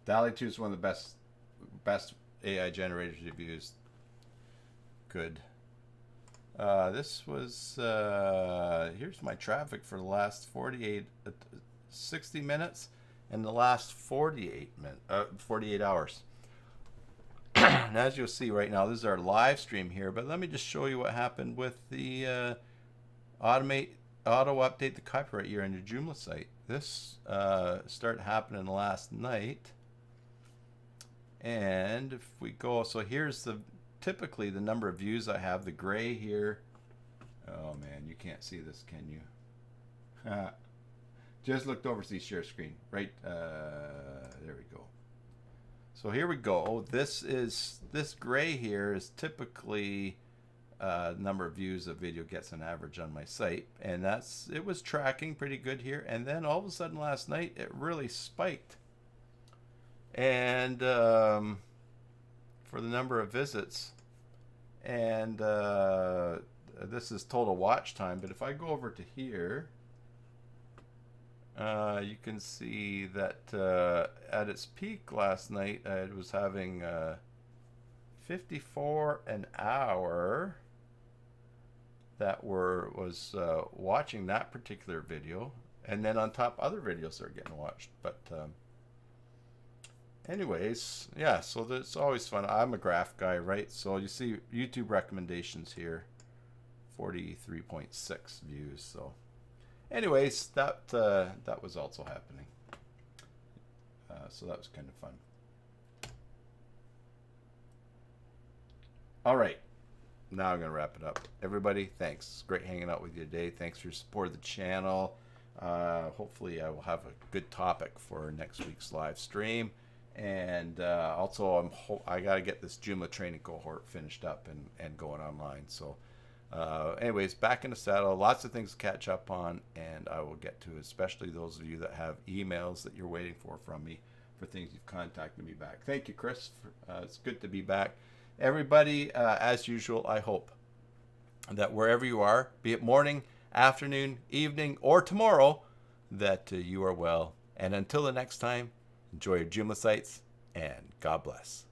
DALL-E 2 is one of the best AI generators you've used. Good. This was, here's my traffic for the last 60 minutes and the last 48 hours. And as you'll see right now, this is our live stream here, but let me just show you what happened with the auto update the copyright year on your Joomla site. This started happening last night. And if we go, so here's typically the number of views I have, the gray here. Oh man, you can't see this, can you? Just looked over to see share screen. Right, there we go. So here we go. This gray here is typically number of views a video gets on average on my site, and it was tracking pretty good here. And then all of a sudden last night it really spiked, and for the number of visits, and this is total watch time. But if I go over to here, you can see that at its peak last night, it was having 54 an hour that was watching that particular video, and then on top other videos are getting watched. But anyways, yeah, so it's always fun. I'm a graph guy, right? So you see YouTube recommendations here, 43.6 views. So anyways, that was also happening. So that was kind of fun. All right. Now I'm going to wrap it up. Everybody, thanks. It's great hanging out with you today. Thanks for your support of the channel. Hopefully I will have a good topic for next week's live stream. And also, I got to get this Joomla training cohort finished up and going online. So anyways, back in the saddle. Lots of things to catch up on. And I will get to, especially those of you that have emails that you're waiting for from me for things you've contacted me back. Thank you, Chris. It's good to be back. Everybody, as usual, I hope that wherever you are, be it morning, afternoon, evening, or tomorrow, that you are well. And until the next time, enjoy your Joomla sites, and God bless.